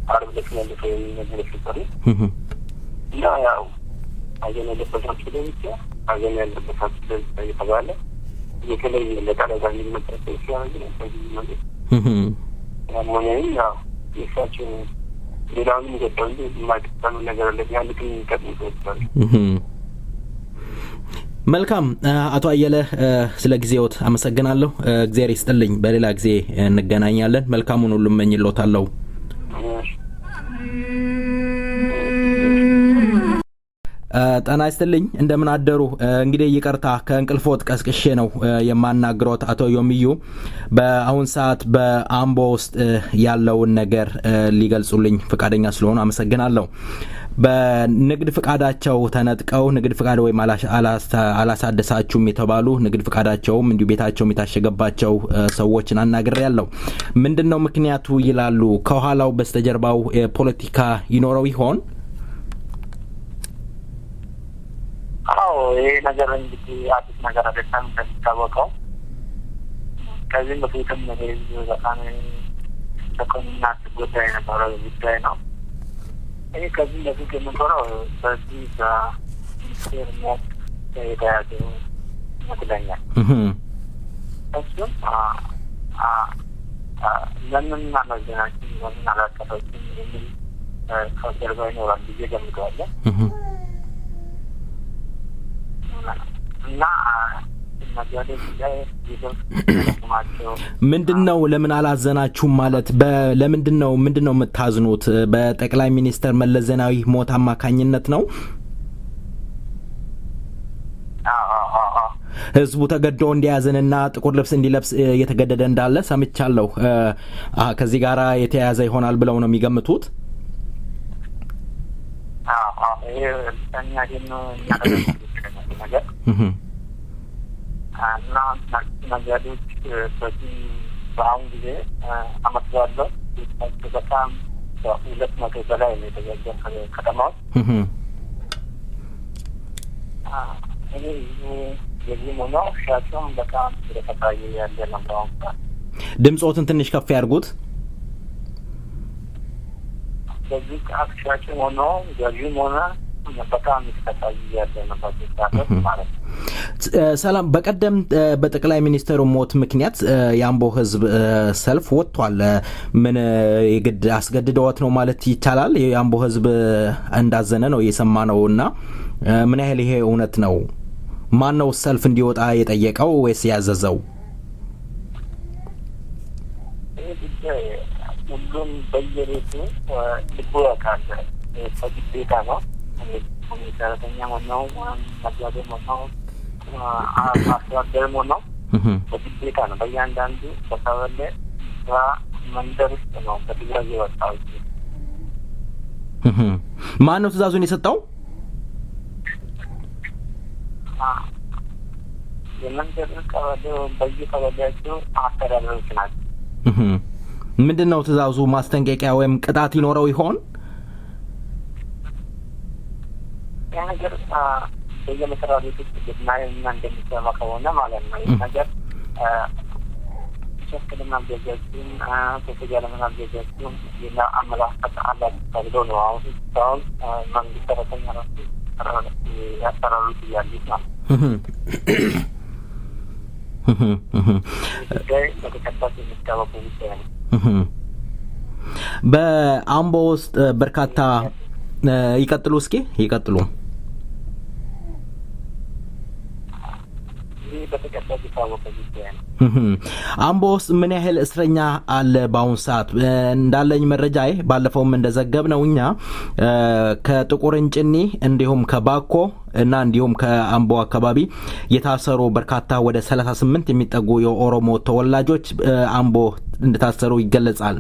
Speaker 4: አርበለት ያለፈው ነገር ተፈጠረ እና ያው አገኘ ለበሳችሁ ለብቻ አገኘ ያለበሳችሁ ለብቻ እየተባለ የተለየ ለቃላጋ የሚመጣው ሲያደርግ ነው። በዚህ ማለት ያሞኔን ያው የሳቸው ሌላውን ይገባል የማይቀጥሉ ነገር አለ ያሉትን ይቀጥሉ ይችላል።
Speaker 2: መልካም አቶ አየለ ስለ ጊዜዎት አመሰግናለሁ። እግዚአብሔር ይስጥልኝ። በሌላ ጊዜ እንገናኛለን። መልካሙን ሁሉ እመኝልዎታለሁ። ጤና ይስጥልኝ። እንደምን አደሩ? እንግዲህ ይቅርታ ከእንቅልፎት ቀስቅሼ ነው የማናግሮት አቶ ዮሚዩ። በአሁን ሰዓት በአምቦ ውስጥ ያለውን ነገር ሊገልጹልኝ ፈቃደኛ ስለሆኑ አመሰግናለሁ። በንግድ ፍቃዳቸው ተነጥቀው ንግድ ፍቃድ ወይም አላሳደሳችሁም የተባሉ ንግድ ፍቃዳቸውም እንዲሁ ቤታቸውም የታሸገባቸው ሰዎችን አናግሬያለሁ። ምንድነው ምክንያቱ ይላሉ? ከኋላው በስተጀርባው ፖለቲካ ይኖረው ይሆን?
Speaker 4: አዎ ይሄ ነገር እንግዲህ አዲስ ነገር አይደለም። እንደሚታወቀው ከዚህም በፊትም በጣም ተቆንና ጉዳይ ነበረ ጉዳይ ነው። ይሄ ከዚህም በፊት የምንኖረው በዚህ በሚኒስቴር ሞት የተያዘ ይመስለኛል። እሱም ለምን አመዘናችን ለምን አላቀረችም የሚል ከጀርባ ይኖራል ብዬ ገምተዋለሁ። እና
Speaker 2: ምንድነው ለምን አላዘናችሁም ማለት ለምንድነው የምታዝኑት? በጠቅላይ ሚኒስትር መለስ ዜናዊ ሞት አማካኝነት ነው? ህዝቡ ተገዶ እንዲያዝንና ጥቁር ልብስ እንዲለብስ እየተገደደ እንዳለ ሰምቻለሁ። ከዚህ ጋር የተያያዘ ይሆናል ብለው ነው የሚገምቱት?
Speaker 4: እና ነጋዴዎች በዚህ በአሁን ጊዜ አመት ባለው በጣም 200 በላይ ነው የተዘጋ ከተማዎች። እኔ የዚህ ነው ሻቸውም በጣም የተፈታየ ያለ ነው።
Speaker 2: ድምጾትን ትንሽ ከፍ ያድርጉት።
Speaker 4: በዚህ አክሽን ሆኖ የዚህ ሆነ በጣም የተፈታየ ያለ ነው ማለት ነው።
Speaker 2: ሰላም፣ በቀደም በጠቅላይ ሚኒስትሩ ሞት ምክንያት የአምቦ ህዝብ ሰልፍ ወጥቷል። ምን የግድ አስገድደውት ነው ማለት ይቻላል? የአምቦ ህዝብ እንዳዘነ ነው የሰማነው እና ምን ያህል ይሄ እውነት ነው? ማን ነው ሰልፍ እንዲወጣ የጠየቀው ወይስ ያዘዘው?
Speaker 4: ሁሉም በየቤቱ ልቡ ያውቃል። በግዴታ ነው ሰራተኛ ሆነው ነጋዴ ሆነው አስተዳደርም ሆነው በግዴታ ነው። በእያንዳንዱ በቀበሌ መንደር ውስጥ ነው በትእዛዝ የወጣው።
Speaker 2: ማን ነው ትእዛዙን የሰጠው?
Speaker 4: የመንደር ቀበሌ በየቀበሌያቸው አስተዳደሮች ናቸው።
Speaker 2: ምንድነው ትእዛዙ? ማስጠንቀቂያ ወይም ቅጣት ይኖረው ይሆን?
Speaker 4: ያ ነገር በየመስሪያ ቤት ውስጥ ግናይና እንደሚሰማ ከሆነ ማለት ነው። ይህ ነገር ሸክልና ገዛችን ከፍያ ለመናገዛችን ሌላ አመላከት አላቸው ተብሎ ነው አሁን እስካሁን መንግስት ሰራተኛ ራሱ ያሰራሩት እያሉት ነው። በተከታታይ የሚታወቁ ጉዳይ ነው።
Speaker 2: በአምቦ ውስጥ በርካታ ይቀጥሉ ይቀጥሉ። አምቦ ውስጥ ምን ያህል እስረኛ አለ በአሁን ሰዓት? እንዳለኝ መረጃ ባለፈውም እንደዘገብነው እኛ ከጥቁር እንጭኒ እንዲሁም ከባኮ እና እንዲሁም ከአምቦ አካባቢ የታሰሩ በርካታ ወደ 38 የሚጠጉ የኦሮሞ ተወላጆች አምቦ እንደታሰሩ ይገለጻል።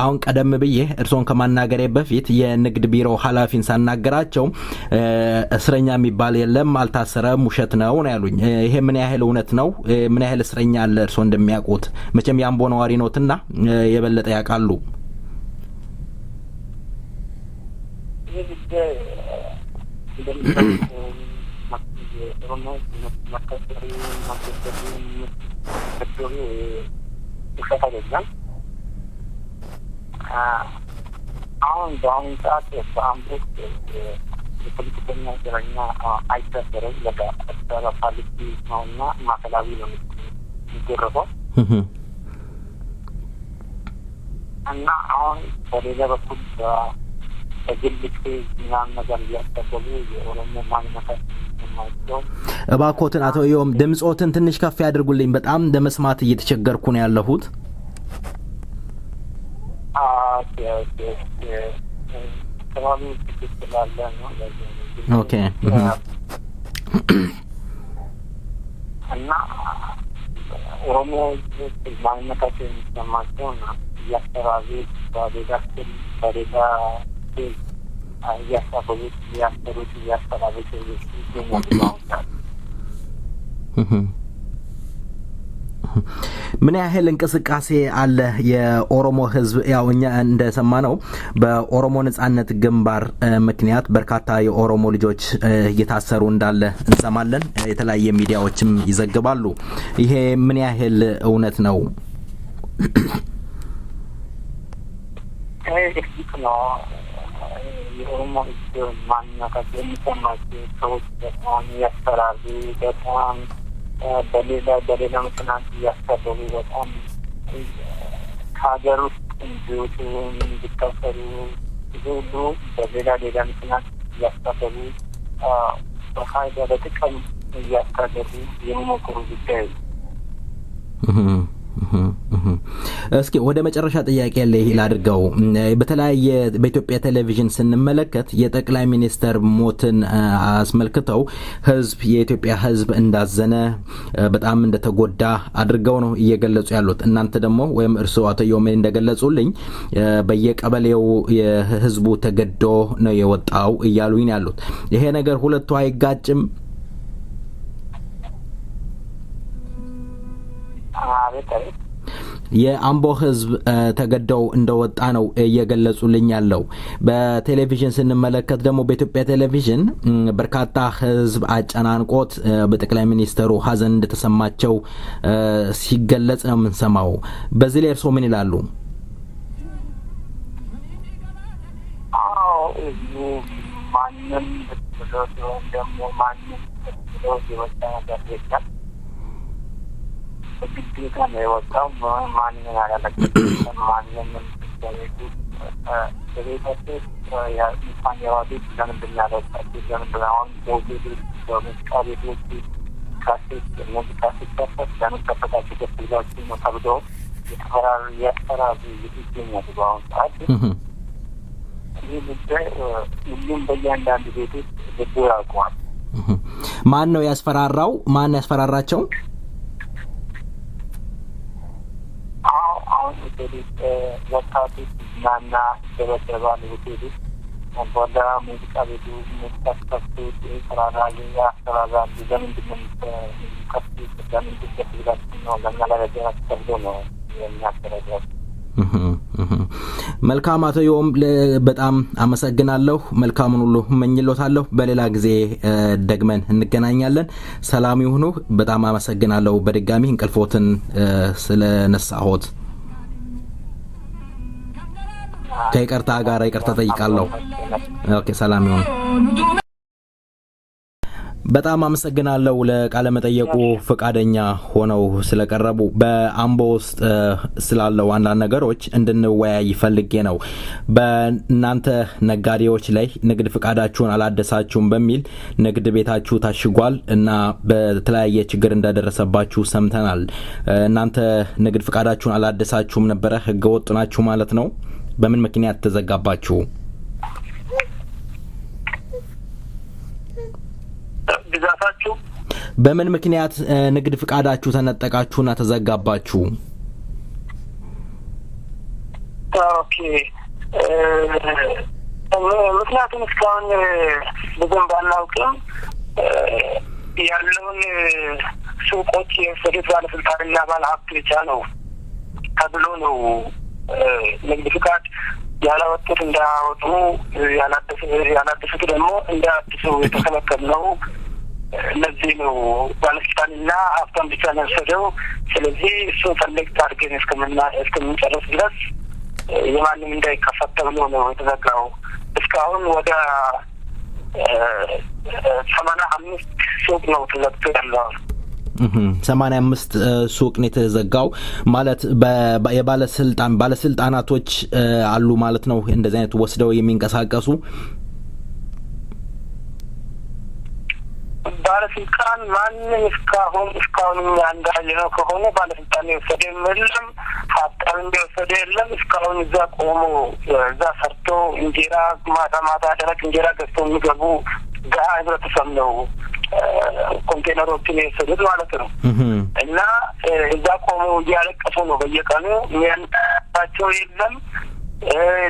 Speaker 2: አሁን ቀደም ብዬ እርሶን ከማናገሬ በፊት የንግድ ቢሮ ኃላፊን ሳናገራቸው እስረኛ የሚባል የለም፣ አልታሰረም፣ ውሸት ነው ያሉኝ። ይሄ ምን ያህል እውነት ነው? ምን ያህል እስረኛ አለ እርሶ እንደሚያውቁት? መቼም የአምቦ ነዋሪ ኖትና የበለጠ ያውቃሉ።
Speaker 4: አሁን በአሁኑ ሰዓት በአምቦ የፖለቲከኛ እስረኛ አይታሰርም። ፓሊሲ ነውና ማዕከላዊ ነው የሚደረገው እና አሁን በሌላ በኩል በግልጽ ምናምን ነገር እያሰበቡ የኦሮሞ ማንነታት የማይቸው።
Speaker 2: እባክዎትን አቶ ዮም ድምጾትን ትንሽ ከፍ ያድርጉልኝ። በጣም ለመስማት እየተቸገርኩ ነው ያለሁት። ኦኬ
Speaker 4: እና ኦሮሞ ማንነታቸው የሚሰማቸው እና እያሰራዙ በሌላችን በሌላ እያሳበቡት እያሰሩት እያሰራሩት ይገኛሉ።
Speaker 2: ምን ያህል እንቅስቃሴ አለ የኦሮሞ ህዝብ? ያው እኛ እንደሰማነው በኦሮሞ ነጻነት ግንባር ምክንያት በርካታ የኦሮሞ ልጆች እየታሰሩ እንዳለ እንሰማለን። የተለያየ ሚዲያዎችም ይዘግባሉ። ይሄ ምን ያህል እውነት ነው?
Speaker 4: የኦሮሞ ህዝብ ማንነታቸው የሚሰማቸው ሰዎች በጣም ያስፈራሉ። በጣም በሌላ ምክንያት እያሰበቡ በጣም ከሀገር ውስጥ እንዲወጡ እንዲታሰሩ ሁሉ በሌላ ምክንያት እያሰበቡ በፋይዳ በጥቅም እያስታደዱ የሚሞክሩ ጉዳይ።
Speaker 2: እስኪ ወደ መጨረሻ ጥያቄ ላይ ላድርገው። በተለያየ በኢትዮጵያ ቴሌቪዥን ስንመለከት የጠቅላይ ሚኒስተር ሞትን አስመልክተው ህዝብ የኢትዮጵያ ህዝብ እንዳዘነ በጣም እንደተጎዳ አድርገው ነው እየገለጹ ያሉት። እናንተ ደግሞ ወይም እርስዎ አቶ ዮሜ እንደገለጹልኝ በየቀበሌው የህዝቡ ተገዶ ነው የወጣው እያሉኝ ያሉት። ይሄ ነገር ሁለቱ አይጋጭም? የአምቦ ህዝብ ተገደው እንደወጣ ነው እየገለጹልኝ ያለው። በቴሌቪዥን ስንመለከት ደግሞ በኢትዮጵያ ቴሌቪዥን በርካታ ህዝብ አጨናንቆት በጠቅላይ ሚኒስተሩ ሀዘን እንደተሰማቸው ሲገለጽ ነው የምንሰማው። በዚህ ላይ እርስዎ ምን ይላሉ?
Speaker 4: ማንም ብሎ ደግሞ ማንም ብሎ የወጣ ነገር የለም። ግዴታ ነው የወጣው። ማንም አላለቀም። ማንም በቤቱ በቤታቸው እንኳን የዋቤት ለምንድን ያለወጣቸው? ለምንድን አሁን በሆቴሎች በሙዚቃ ቤቶች ሙዚቃ ሲከፈት ለምን ከፈታችሁ ደስ ብላችሁ ነው ተብሎ ያስፈራሩ ይገኛሉ በአሁኑ ሰዓት። ይህ ጉዳይ ሁሉም በእያንዳንዱ ቤት ውስጥ ልቦ ያውቀዋል።
Speaker 2: ማን ነው ያስፈራራው? ማን ያስፈራራቸው?
Speaker 4: አሁን ሆቴሎች ወጣቶች ናና ይደበደባሉ። ሆቴሎች ወደ ሙዚቃ ቤቱ ሙዚቃ ሲከፍቱት ይፈራራሉ፣ ያስፈራራሉ። ለምንድን ነው የሚከፍቱት? ለምንድን ደስ ብላችሁ ነው? ለእኛ ለረጃት ተብሎ ነው የሚያስፈራራው።
Speaker 2: መልካም አቶ ዮም በጣም አመሰግናለሁ። መልካሙን ሁሉ እመኝልዎታለሁ። በሌላ ጊዜ ደግመን እንገናኛለን። ሰላም ይሁኑ። በጣም አመሰግናለሁ። በድጋሚ እንቅልፎትን ስለነሳሁት ከይቅርታ ጋር ይቅርታ ጠይቃለሁ። ኦኬ፣ ሰላም ይሁኑ። በጣም አመሰግናለሁ ለቃለ መጠየቁ ፈቃደኛ ሆነው ስለቀረቡ። በአምቦ ውስጥ ስላለው አንዳንድ ነገሮች እንድንወያይ ፈልጌ ነው። በእናንተ ነጋዴዎች ላይ ንግድ ፍቃዳችሁን አላደሳችሁም በሚል ንግድ ቤታችሁ ታሽጓል እና በተለያየ ችግር እንደደረሰባችሁ ሰምተናል። እናንተ ንግድ ፍቃዳችሁን አላደሳችሁም ነበረ? ህገወጥ ናችሁ ማለት ነው? በምን ምክንያት ተዘጋባችሁ?
Speaker 4: ብዛታችሁ
Speaker 2: በምን ምክንያት ንግድ ፍቃዳችሁ ተነጠቃችሁና ተዘጋባችሁ?
Speaker 4: ኦኬ ምክንያቱም እስካሁን ብዙም ባናውቅም ያለውን ሱቆች የወሰዱት ባለስልጣንና ባለሀብት ብቻ ነው ተብሎ ነው ንግድ ፍቃድ ያላወጡት እንዳወጡ ያላደሱት ደግሞ እንዳያድሱ የተከለከልነው። ለዚህ ነው ባለስልጣንና ሀብታም ብቻ ነው የወሰደው። ስለዚህ እሱን ፈለግ አድርገን እስከምንጨርስ ድረስ የማንም እንዳይከፈት ተብሎ ነው የተዘጋው። እስካሁን ወደ 85 ሱቅ ነው ተዘግቶ ያለው።
Speaker 2: 85 ሱቅ ነው የተዘጋው ማለት ባለስልጣናቶች አሉ ማለት ነው እንደዚህ አይነት ወስደው የሚንቀሳቀሱ
Speaker 4: ባለስልጣን ማንም እስካሁን እንዳየነው ከሆነ ባለስልጣን የወሰደ የለም፣ ሀብታም እንደወሰደ የለም። እስካሁን እዛ ቆሞ እዛ ሰርቶ እንጀራ ማታ ደረቅ እንጀራ ገዝቶ የሚገቡ ጋር ህብረተሰብ ነው ኮንቴነሮችን የወሰዱት ማለት ነው። እና እዛ ቆሞ እያለቀሱ ነው በየቀኑ። የሚያንጣቸው የለም።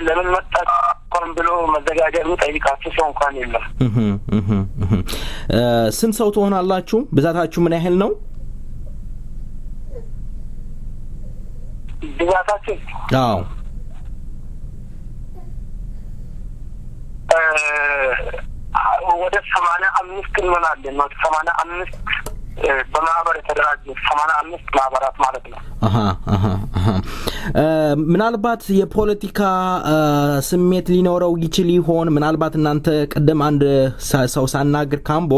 Speaker 4: ለምን መጣን ብሎ መዘጋጃ የሚጠይቃችሁ ሰው እንኳን የለም።
Speaker 2: ስንት ሰው ትሆናላችሁ? ብዛታችሁ ምን ያህል ነው?
Speaker 4: ብዛታችን ወደ 85 እንሆናለን። 85 በማህበር የተደራጁ 85 ማህበራት ማለት ነው።
Speaker 2: ምናልባት የፖለቲካ ስሜት ሊኖረው ይችል ይሆን? ምናልባት እናንተ ቀደም አንድ ሰው ሳናግር ካምቦ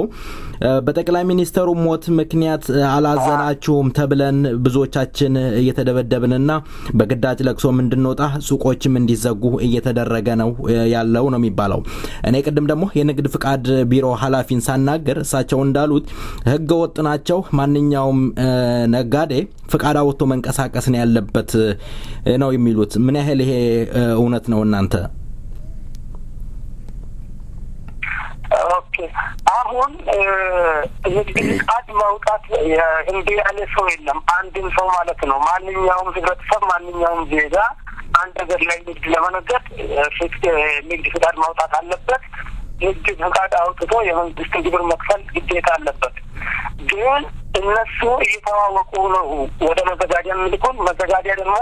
Speaker 2: በጠቅላይ ሚኒስተሩ ሞት ምክንያት አላዘናችሁም ተብለን ብዙዎቻችን እየተደበደብንና በግዳጅ ለቅሶም እንድንወጣ ሱቆችም እንዲዘጉ እየተደረገ ነው ያለው ነው የሚባለው። እኔ ቀደም ደግሞ የንግድ ፍቃድ ቢሮ ኃላፊን ሳናግር እሳቸው እንዳሉት ህገ ወጥ ናቸው፣ ማንኛውም ነጋዴ ፍቃድ አውጥቶ መንቀሳቀስ ነው ያለበት ነው የሚሉት። ምን ያህል ይሄ እውነት ነው እናንተ?
Speaker 4: ኦኬ አሁን ንግድ ፍቃድ ማውጣት እንዲህ ያለ ሰው የለም። አንድም ሰው ማለት ነው ማንኛውም ህብረተሰብ ማንኛውም ዜጋ አንድ ሀገር ላይ ንግድ ለመነገድ ንግድ ፍቃድ ማውጣት አለበት። ንግድ ፍቃድ አውጥቶ የመንግስት ግብር መክፈል ግዴታ አለበት። ግን እነሱ እየተዋወቁ ነው ወደ መዘጋጃ የሚልኩን። መዘጋጃ ደግሞ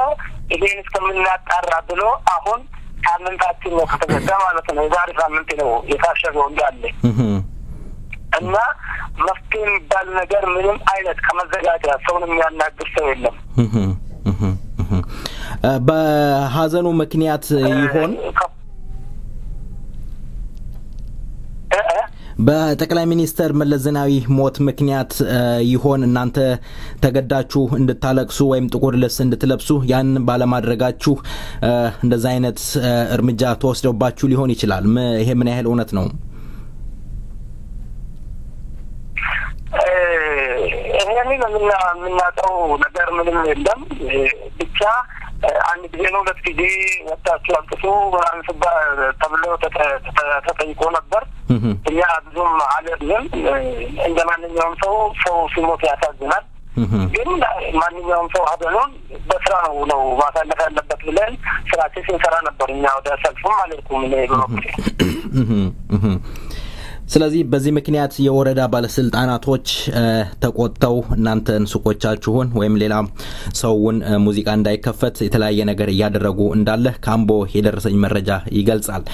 Speaker 4: ይሄን እስከምናጣራ ብሎ አሁን ሳምንታችን ነው ከተዘጋ ማለት ነው። የዛሬ ሳምንት ነው የታሸገው እንዳለ እና መፍትሄ የሚባል ነገር ምንም አይነት ከመዘጋጃ ሰውን የሚያናግር ሰው የለም።
Speaker 2: በሀዘኑ ምክንያት ይሆን በጠቅላይ ሚኒስተር መለስ ዜናዊ ሞት ምክንያት ይሆን እናንተ ተገዳችሁ እንድታለቅሱ ወይም ጥቁር ልብስ እንድትለብሱ ያን ባለማድረጋችሁ እንደዛ አይነት እርምጃ ተወስዶባችሁ ሊሆን ይችላል? ይሄ ምን ያህል እውነት ነው?
Speaker 4: ይሄንን የምናውቀው ነገር ምንም የለም። ብቻ አንድ ጊዜ ነው ሁለት ጊዜ ወጣችሁ አልቅሱ ምናምን ተብሎ ተጠይቆ ነበር። እኛ ብዙም አልልም። እንደ ማንኛውም ሰው ሲሞት ያሳዝናል። ግን ማንኛውም ሰው ሀዘኑን በስራ ነው ማሳለፍ ያለበት ብለን ስራችን ስንሰራ ነበር። እኛ ወደ ሰልፉም አልልኩም እኔ በበኩሌ።
Speaker 2: ስለዚህ በዚህ ምክንያት የወረዳ ባለስልጣናቶች ተቆጥተው እናንተን ሱቆቻችሁን ወይም ሌላ ሰውን ሙዚቃ እንዳይከፈት የተለያየ ነገር እያደረጉ እንዳለ ካምቦ የደረሰኝ መረጃ ይገልጻል።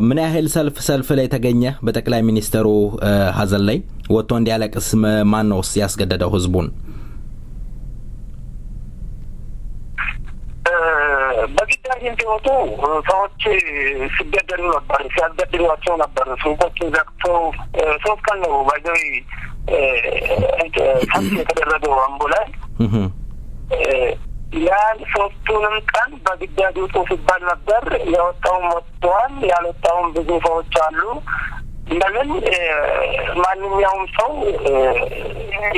Speaker 2: ምን ያህል ሰልፍ ላይ ተገኘ? በጠቅላይ ሚኒስተሩ ሀዘን ላይ ወጥቶ እንዲያለቅስ ማን ነው ያስገደደው ህዝቡን?
Speaker 4: በግዳጅ እንዲወጡ ሰዎች ሲገደሉ ነበር፣ ሲያስገድሏቸው ነበር። ሱቆችን ዘግተው 3 ቀን ነው ባይዘይ ሰልፍ የተደረገው አምቦ ላይ። ያን 3ቱንም ቀን በግዳጅ ውጡ ሲባል ነበር። የወጣውም ወጥተዋል፣ ያልወጣውም ብዙ ሰዎች አሉ። ለምን ማንኛውም ሰው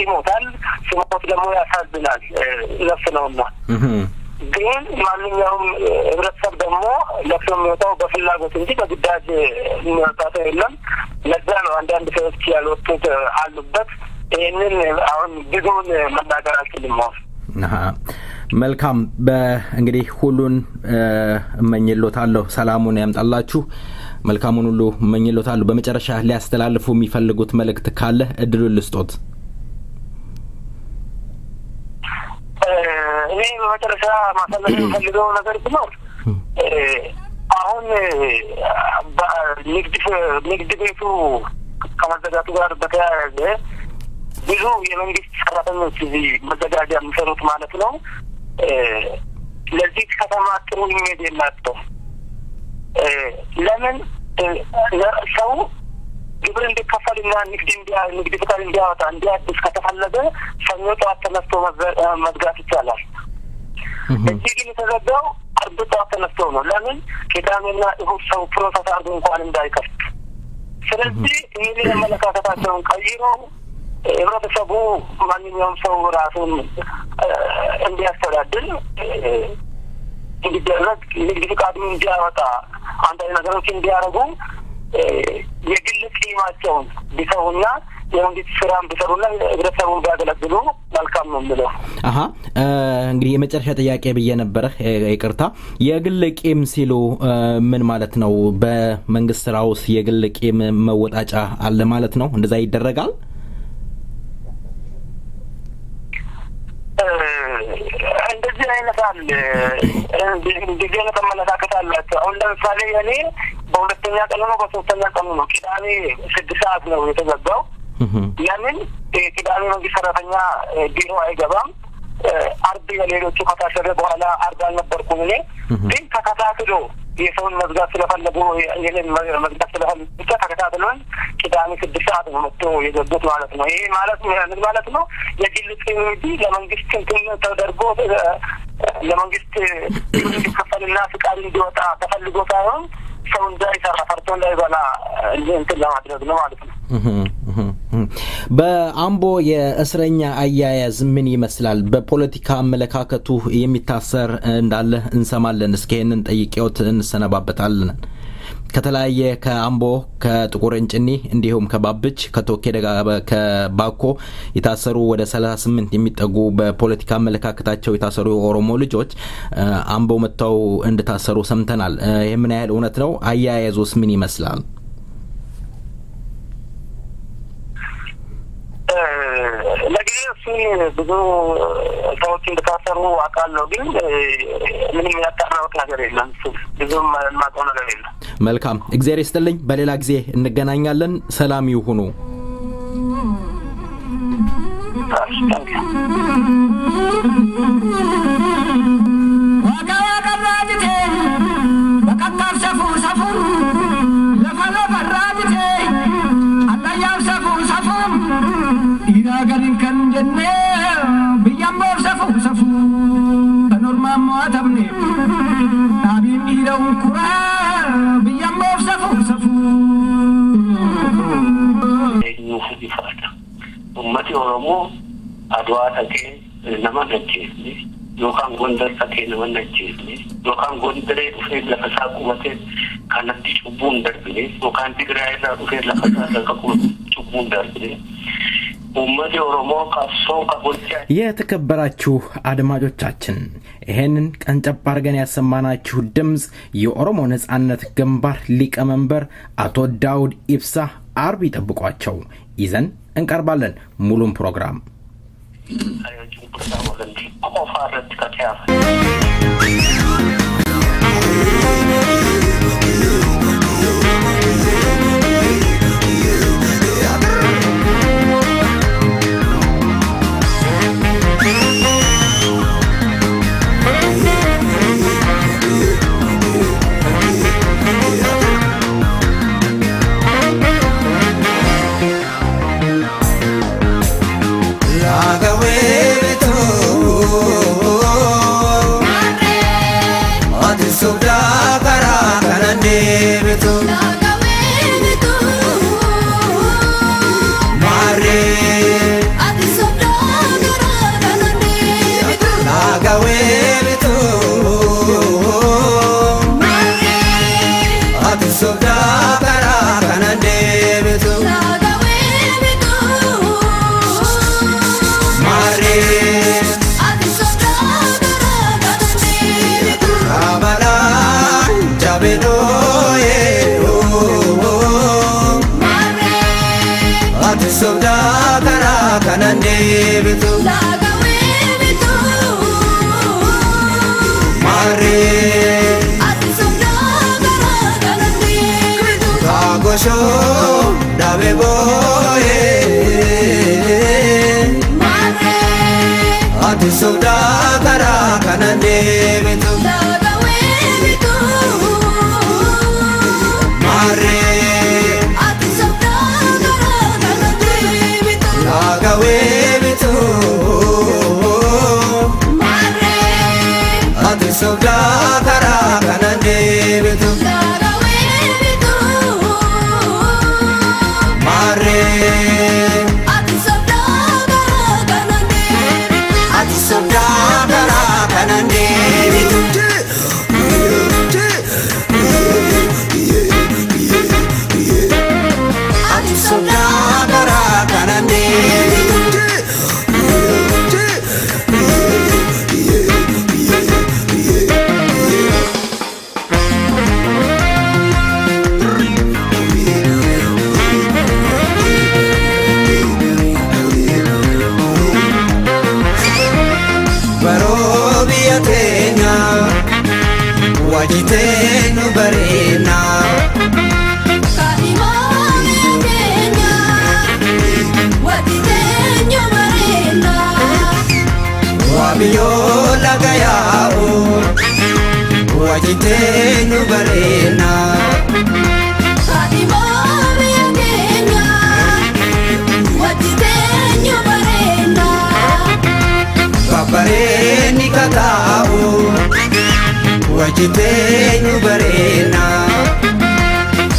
Speaker 4: ይሞታል። ሲሞት ደግሞ ያሳዝናል። ነፍስ ነውና ግን ማንኛውም ህብረተሰብ ደግሞ ለፍቶ የሚወጣው በፍላጎት እንጂ በግዳጅ የሚወጣው የለም። ለዛ ነው አንዳንድ ሰዎች ያልወጡት አሉበት። ይህንን አሁን ብዙውን መናገር አልችልም።
Speaker 2: መልካም እንግዲህ ሁሉን እመኝሎታለሁ። ሰላሙን ያምጣላችሁ። መልካሙን ሁሉ እመኝሎታለሁ። በመጨረሻ ሊያስተላልፉ የሚፈልጉት መልእክት ካለ እድሉን ልስጦት።
Speaker 4: እኔ በመጨረሻ ማሳለፍ የምፈልገው ነገር ቢኖር አሁን ንግድ ቤቱ ከመዘጋቱ ጋር በተያያዘ ብዙ የመንግስት ሰራተኞች እዚህ መዘጋጃ የሚሰሩት ማለት ነው ለዚህ ከተማ ጥሩ ኢሜጅ የላቸው። ለምን ሰው ግብር እንዲከፈልና ንግድ ፍቃድ እንዲያወጣ እንዲያድስ ከተፈለገ ሰኞ ጠዋት ተነስቶ መዝጋት ይቻላል። እዚህ ግን የተዘጋው አርብ ጠዋት ተነስቶ ነው። ለምን ቅዳሜና እሁድ ሰው ፕሮሰስ አድርጎ እንኳን እንዳይከፍት። ስለዚህ ይህን አመለካከታቸውን ቀይሮ ህብረተሰቡ ማንኛውም ሰው ራሱን እንዲያስተዳድር እንዲደረግ ንግድ ፍቃዱን እንዲያወጣ አንዳንድ ነገሮችን እንዲያደርጉ የግል ቂማቸውን ቢሰውና የመንግስት ስራን ቢሰሩና ህብረተሰቡን ቢያገለግሉ መልካም ነው የምለው።
Speaker 2: እንግዲህ የመጨረሻ ጥያቄ ብዬ ነበረ፣ ይቅርታ። የግል ቂም ሲሉ ምን ማለት ነው? በመንግስት ስራ ውስጥ የግል ቂም መወጣጫ አለ ማለት ነው? እንደዛ ይደረጋል?
Speaker 4: እንደዚህ አይነት አለ። እንደዚህ አይነት አመለካከት አላቸው። አሁን ለምሳሌ እኔ በሁለተኛ ቀኑ ነው በሶስተኛ ቀኑ ነው ቅዳሜ 6 ሰዓት ነው የተዘጋው። ለምን ቅዳሜ መንግስት ሰራተኛ ቢሮ አይገባም። አርብ የሌሎቹ ከታሸገ በኋላ አርብ አልነበርኩም እኔ። ግን ተከታትሎ የሰውን መዝጋት ስለፈለጉ የኔን መዝጋት ስለፈለጉ ብቻ ተከታትሎን ቅዳሜ 6 ሰዓት ነው መጥቶ የዘጉት ማለት ነው። ይሄ ማለት ምን ማለት ነው? የግል ቂም ለመንግስት እንትን ተደርጎ ለመንግስት እንዲከፈልና ፍቃድ እንዲወጣ ተፈልጎ ሳይሆን ሰው እንዳይሰራ ፈርቶ እንዳይበላ እንትን ለማድረግ ነው ማለት ነው።
Speaker 2: በአምቦ የእስረኛ አያያዝ ምን ይመስላል? በፖለቲካ አመለካከቱ የሚታሰር እንዳለ እንሰማለን። እስኪ ይሄንን ጠይቄዎት እንሰነባበታለን። ከተለያየ ከአምቦ ከጥቁር እንጭኒ እንዲሁም ከባብች ከቶኬ ከባኮ የታሰሩ ወደ 38 የሚጠጉ በፖለቲካ አመለካከታቸው የታሰሩ የኦሮሞ ልጆች አምቦ መጥተው እንደታሰሩ ሰምተናል። ይህ ምን ያህል እውነት ነው? አያያዙስ ምን ይመስላል?
Speaker 4: ለጊዜው ብዙ ሰዎች እንደታሰሩ አውቃለሁ፣ ግን ምንም ያጣራሁት ነገር የለም። ብዙም የማውቀው ነገር የለም።
Speaker 2: መልካም፣ እግዚአብሔር ይስጥልኝ። በሌላ ጊዜ እንገናኛለን። ሰላም ይሁኑ።
Speaker 3: Garin kan jenne biyam bor safu panorama muatabne tabim iraun kura biyam bor safu
Speaker 4: ummati oromo adwa take nama nache yokan gondar take nama nache yokan gondare ufe la fasa kumate kanati chubun darbine yokan tigray la ufe la fasa ka chubun darbine
Speaker 2: የተከበራችሁ አድማጮቻችን ይሄንን ቀንጨብ አድርገን ያሰማናችሁ ድምጽ የኦሮሞ ነጻነት ግንባር ሊቀመንበር አቶ ዳውድ ኢብሳ አርብ ይጠብቋቸው ይዘን እንቀርባለን። ሙሉም ፕሮግራም
Speaker 5: ati sodaa garaa kana deebitu
Speaker 6: Lagaweebitu
Speaker 5: Maarree
Speaker 6: ati sodaa garaa kana deebitu
Speaker 5: Lagaweebitu
Speaker 6: Maarree
Speaker 5: ati sodaa garaa kana deebitu
Speaker 6: Lagaweebitu
Speaker 5: Maarree
Speaker 6: ati sodaa garaa kana deebitu
Speaker 5: ati sodaa garaa kana deebitu ati sodaa garaa kana deebitu Barobiya teenya wajiteenu bareena
Speaker 6: Kaimani Kenya Watitenyo Marena
Speaker 5: wabiyo lagayaa'u wajiteenu bareena
Speaker 6: Kaimani Kenya Watitenyo Marena
Speaker 5: babareeni kataa'u wajiteenu bareena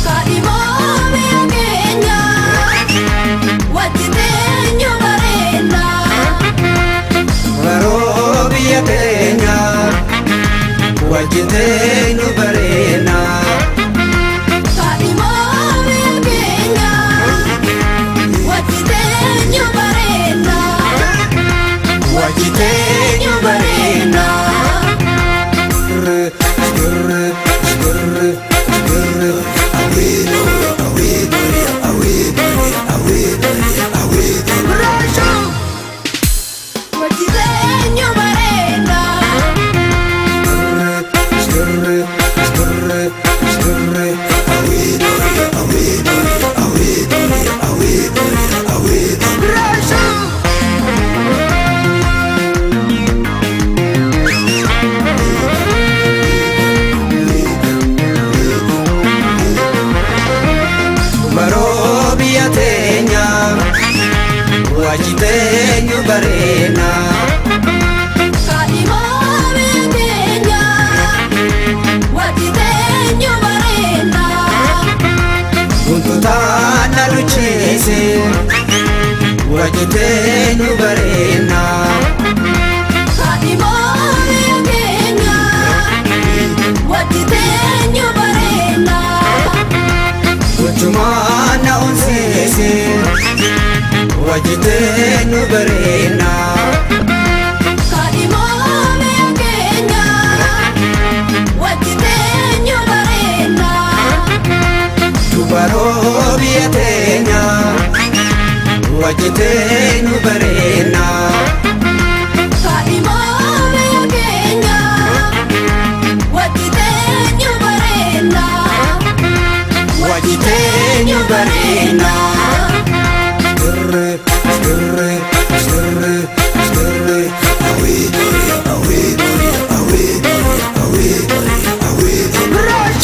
Speaker 6: Kaimani Kenya Watitenyo Marena
Speaker 5: barobiya teenya wajiteenu bareena
Speaker 6: Kaimani Kenya Watitenyo Marena
Speaker 5: wajiteenu bareena
Speaker 6: Watitenyo Marena
Speaker 5: barobiya teenya wajiteenu bareena
Speaker 6: Kaimani Kenya Watitenyo Marena
Speaker 5: guntutaan aluchiise wajiteenu bareena
Speaker 6: Kaimani Kenya Watitenyo Marena
Speaker 5: gochumaan na onsiise wajiteenu bareena
Speaker 6: Kaimani Kenya Watitenyo Marena
Speaker 5: barobiya teenya wajiteenu bareena
Speaker 6: Kaimani Kenya Watitenyo Marena
Speaker 5: wajiteenu bareena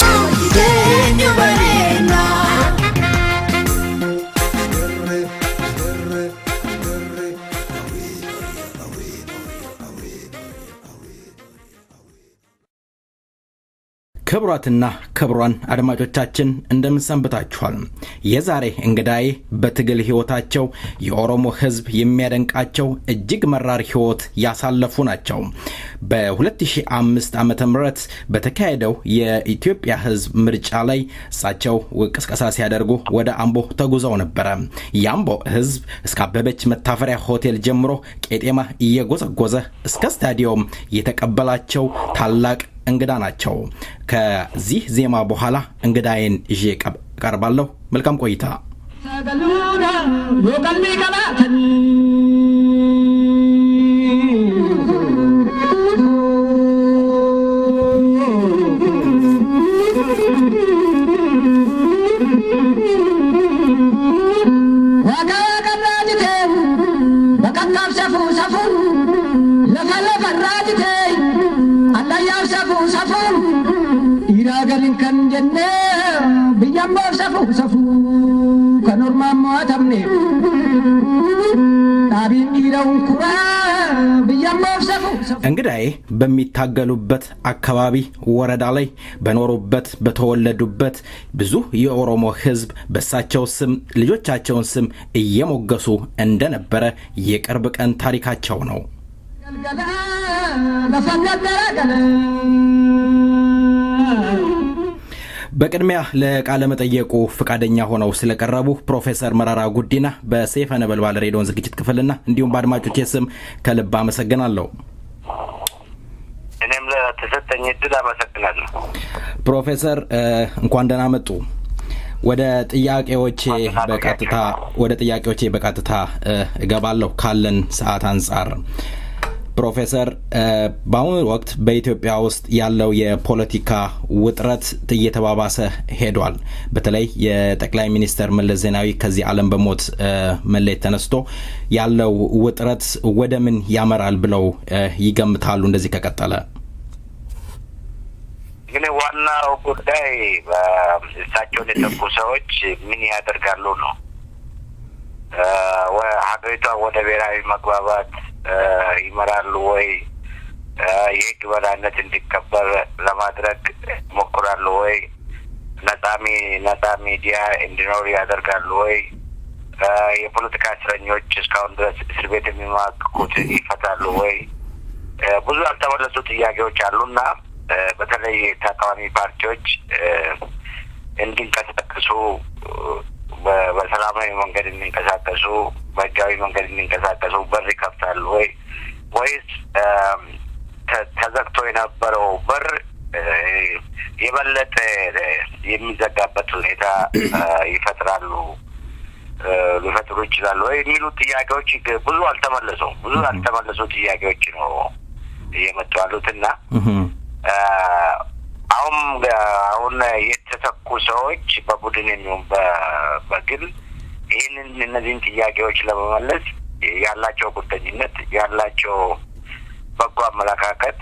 Speaker 6: Watitenyo Marena
Speaker 2: ክቡራትና ክቡራን አድማጮቻችን እንደምን ሰንብታችኋል? የዛሬ እንግዳዬ በትግል ህይወታቸው የኦሮሞ ህዝብ የሚያደንቃቸው እጅግ መራር ህይወት ያሳለፉ ናቸው። በ2005 ዓመተ ምህረት በተካሄደው የኢትዮጵያ ህዝብ ምርጫ ላይ እሳቸው ቅስቀሳ ሲያደርጉ ወደ አምቦ ተጉዘው ነበር። የአምቦ ህዝብ እስከ አበበች መታፈሪያ ሆቴል ጀምሮ ቄጤማ እየጎዘጎዘ እስከ ስታዲየም የተቀበላቸው ታላቅ እንግዳ ናቸው። ከዚህ ዜማ በኋላ እንግዳዬን ይዤ ቀርባለሁ። መልካም ቆይታ።
Speaker 3: ሰገሉና ወቀልሚ ቀባተኒ لفلا فراجتي الله يوسفو سفو إراغل كان جنة بيامو سفو سفو كنورما مواتمني تابين إراون كوا بيامو سفو سفو
Speaker 2: እንግዳይ በሚታገሉበት አካባቢ ወረዳ ላይ በኖሩበት በተወለዱበት ብዙ የኦሮሞ ህዝብ በሳቸው ስም ልጆቻቸውን ስም እየሞገሱ እንደነበረ የቅርብ ቀን ታሪካቸው ነው። በቅድሚያ ለቃለ መጠየቁ ፍቃደኛ ሆነው ስለቀረቡ ፕሮፌሰር መራራ ጉዲና በሰይፈ ነበልባል ሬዲዮ ዝግጅት ክፍልና እንዲሁም በአድማጮቼ ስም ከልብ አመሰግናለሁ።
Speaker 4: እኔም ለተሰጠኝ እድል አመሰግናለሁ።
Speaker 2: ፕሮፌሰር እንኳን ደህና መጡ። ወደ ጥያቄዎቼ በቀጥታ እገባለሁ ካለን ሰዓት አንፃር። ፕሮፌሰር በአሁኑ ወቅት በኢትዮጵያ ውስጥ ያለው የፖለቲካ ውጥረት እየተባባሰ ሄዷል። በተለይ የጠቅላይ ሚኒስትር መለስ ዜናዊ ከዚህ ዓለም በሞት መለየት ተነስቶ ያለው ውጥረት ወደ ምን ያመራል ብለው ይገምታሉ እንደዚህ ከቀጠለ?
Speaker 4: ግን ዋናው ጉዳይ እሳቸውን የተኩ ሰዎች ምን ያደርጋሉ ነው። ሀገሪቷ ወደ ብሔራዊ መግባባት ይመራሉ ወይ? የህግ በላይነት እንዲከበር ለማድረግ ይሞክራሉ ወይ? ነጻ ሚዲያ እንዲኖር ያደርጋሉ ወይ? የፖለቲካ እስረኞች እስካሁን ድረስ እስር ቤት የሚማቅቁት ይፈታሉ ወይ? ብዙ ያልተመለሱ ጥያቄዎች አሉና በተለይ ተቃዋሚ ፓርቲዎች እንዲንቀሳቀሱ በሰላማዊ መንገድ እንዲንቀሳቀሱ በህጋዊ መንገድ እንዲንቀሳቀሱ በር ይከፍታሉ ወይ? ወይስ ተዘግቶ የነበረው በር የበለጠ የሚዘጋበት ሁኔታ ሊፈጥሩ ይችላሉ ወይ የሚሉ ጥያቄዎች ብዙ አልተመለሱም። ብዙ ያልተመለሱ ጥያቄዎች ነው እየመጡ ያሉትና አሁን የተተኩ ሰዎች በቡድን የሚሆን በግል እነዚህን ጥያቄዎች ለመመለስ ያላቸው ቁርጠኝነት ያላቸው በጎ አመለካከት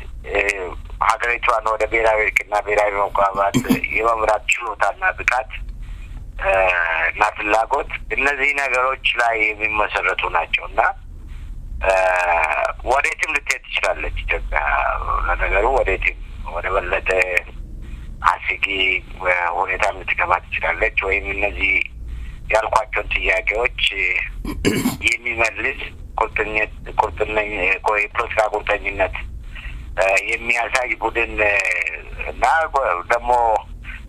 Speaker 4: ሀገሪቷን ወደ ብሔራዊ እርቅና ብሔራዊ መግባባት የመምራት ችሎታና ብቃት እና ፍላጎት እነዚህ ነገሮች ላይ የሚመሰረቱ ናቸውና ወዴትም ልትሄድ ትችላለች ኢትዮጵያ። ለነገሩ ወዴትም ወደ በለጠ አስጊ ሁኔታ ልትገባ ትችላለች። ወይም እነዚህ ያልኳቸውን ጥያቄዎች የሚመልስ የፖለቲካ ቁርጠኝነት የሚያሳይ ቡድን እና ደግሞ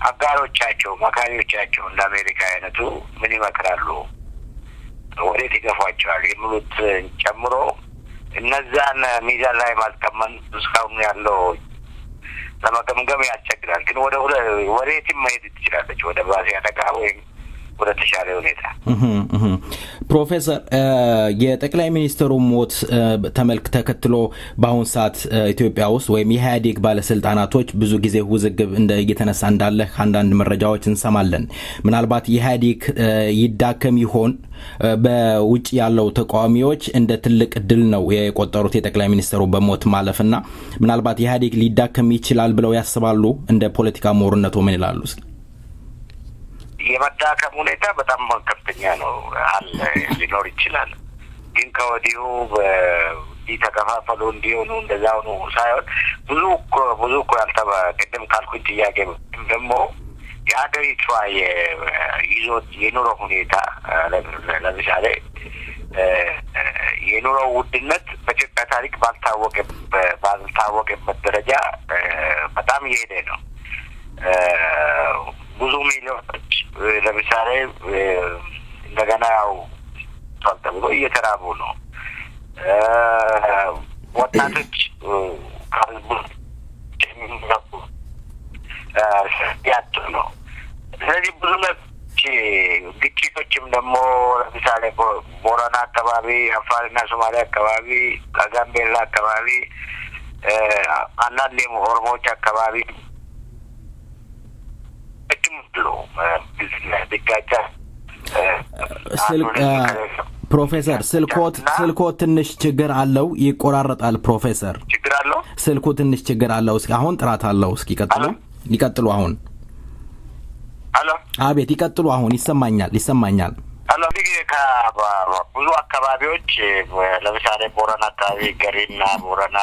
Speaker 4: አጋሮቻቸው መካሪዎቻቸው እንደ አሜሪካ አይነቱ ምን ይመክራሉ፣ ወዴት ይገፏቸዋል የሚሉት ጨምሮ እነዛን ሚዛን ላይ ማስቀመጥ እስካሁን ያለው ለመገምገም ያስቸግራል። ግን ወዴትም መሄድ ትችላለች፣ ወደ ባሴ አደጋ ወይም ወደ ተሻለ ሁኔታ።
Speaker 2: ፕሮፌሰር የጠቅላይ ሚኒስትሩ ሞት ተከትሎ በአሁን ሰዓት ኢትዮጵያ ውስጥ ወይም የኢህአዴግ ባለስልጣናቶች ብዙ ጊዜ ውዝግብ እየተነሳ እንዳለ አንዳንድ መረጃዎች እንሰማለን። ምናልባት ኢህአዴግ ይዳከም ይሆን? በውጭ ያለው ተቃዋሚዎች እንደ ትልቅ ድል ነው የቆጠሩት የጠቅላይ ሚኒስትሩ በሞት ማለፍና ምናልባት ኢህአዴግ ሊዳከም ይችላል ብለው ያስባሉ? እንደ ፖለቲካ ምሁርነቱ ምን ይላሉ?
Speaker 4: የመዳከም ሁኔታ በጣም ከፍተኛ ነው አለ ሊኖር ይችላል። ግን ከወዲሁ ተከፋፈሉ እንዲሆኑ እንደዛው ነው ሳይሆን ብዙ እኮ ቅድም ካልኩኝ ጥያቄ ደግሞ የሀገሪቷ የኑሮ ሁኔታ ለምሳሌ የኑሮ ውድነት በኢትዮጵያ ታሪክ ባልታወቀበት ደረጃ በጣም እየሄደ ነው። ብዙ ሚሊዮኖች ለምሳሌ እንደገና ተብሎ እየተራቡ ነው። ወጣቶች ያጡ ነው። ስለዚህ ብዙ ግጭቶችም ደግሞ ለምሳሌ ቦረና አካባቢ፣ አፋርና ሶማሊያ አካባቢ፣ ጋምቤላ አካባቢ፣ አንዳንዴም ኦሮሞዎች አካባቢ
Speaker 2: ፕሮፌሰር ስልኮት ትንሽ ችግር አለው ይቆራረጣል ፕሮፌሰር
Speaker 4: ችግር አለው
Speaker 2: ስልኩ ትንሽ ችግር አለው እስኪ አሁን ጥራት አለው እስኪ ይቀጥሉ አሁን
Speaker 4: አሎ
Speaker 2: አቤት ይቀጥሉ አሁን ይሰማኛል
Speaker 4: አሎ ብዙ አካባቢዎች ለምሳሌ ቦረና አካባቢ ገሪና ቦረና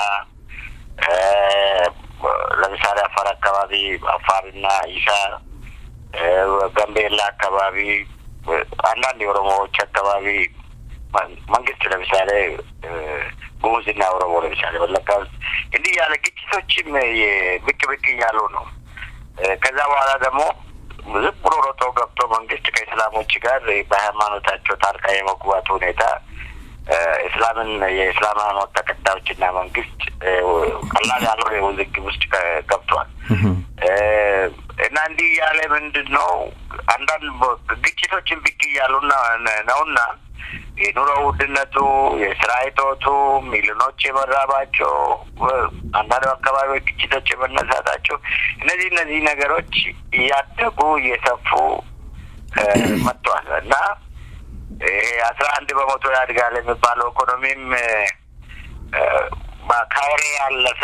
Speaker 4: ለምሳሌ አፋር አካባቢ አፋርና ኢሳ ጋምቤላ አካባቢ አንዳንድ የኦሮሞዎች አካባቢ መንግስት ለምሳሌ ጉሙዝና ኦሮሞ ለምሳሌ ወለጋ እንዲህ ያለ ግጭቶችም ብቅ እያሉ ነው። ከዛ በኋላ ደግሞ ዝም ብሎ ሮጦ ገብቶ መንግስት ከእስላሞች ጋር በሃይማኖታቸው ጣልቃ የመግባት ሁኔታ እስላምን የእስላም ሃይማኖት ተከታዮችና መንግስት ቀላል ያልሆነ ውዝግብ ውስጥ ገብቷል። እና እንዲህ ያለ ምንድነው አንዳንድ ግጭቶችን ብቅ እያሉ ነውና የኑሮ ውድነቱ የስራ እጦቱ ሚሊዮኖች የመራባቸው አንዳንድ አካባቢዎች ግጭቶች የመነሳታቸው እነዚህ ነገሮች እያደጉ እየሰፉ መጥቷል እና 11% ያድጋል የሚባለው ኢኮኖሚም ካሬ ያለፈ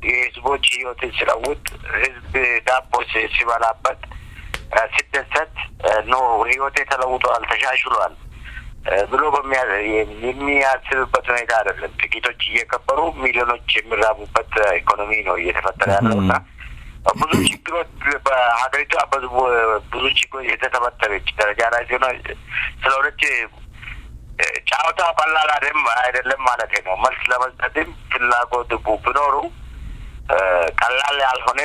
Speaker 4: የህዝቦች ህይወት ሲለውጥ ህዝብ ዳቦ ሲበላበት ሲደሰት ነው ህይወቴ ተለውጧል ተሻሽሏል ብሎ የሚያስብበት ሁኔታ አይደለም። ጥቂቶች እየከበሩ ሚሊዮኖች የሚራቡበት ኢኮኖሚ ነው እየተፈጠረ ያለውና ብዙ ችግሮች በሀገሪቷ ብዙ ችግሮች የተተበተበች ደረጃ ላይ ስለሆነች ጫወታ ቀላል አይደለም ማለት ነው። መልስ ለመስጠትም ፍላጎት ቢኖሩ ቀላል ያልሆነ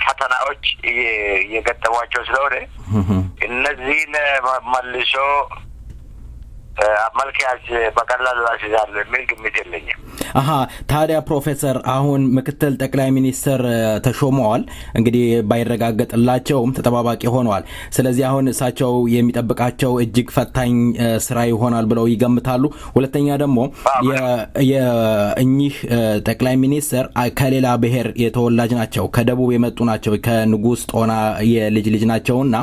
Speaker 4: ፈተናዎች እየገጠሟቸው ስለሆነ እነዚህን መልሶ መልካስ በቀላሉ ያስይዛል የሚል ግምት የለኝም።
Speaker 2: ታዲያ ፕሮፌሰር አሁን ምክትል ጠቅላይ ሚኒስትር ተሾመዋል። እንግዲህ ባይረጋገጥላቸውም ተጠባባቂ ሆነዋል። ስለዚህ አሁን እሳቸው የሚጠብቃቸው እጅግ ፈታኝ ስራ ይሆናል ብለው ይገምታሉ? ሁለተኛ ደግሞ የእኚህ ጠቅላይ ሚኒስትር ከሌላ ብሔር የተወላጅ ናቸው፣ ከደቡብ የመጡ ናቸው፣ ከንጉስ ጦና የልጅ ናቸውና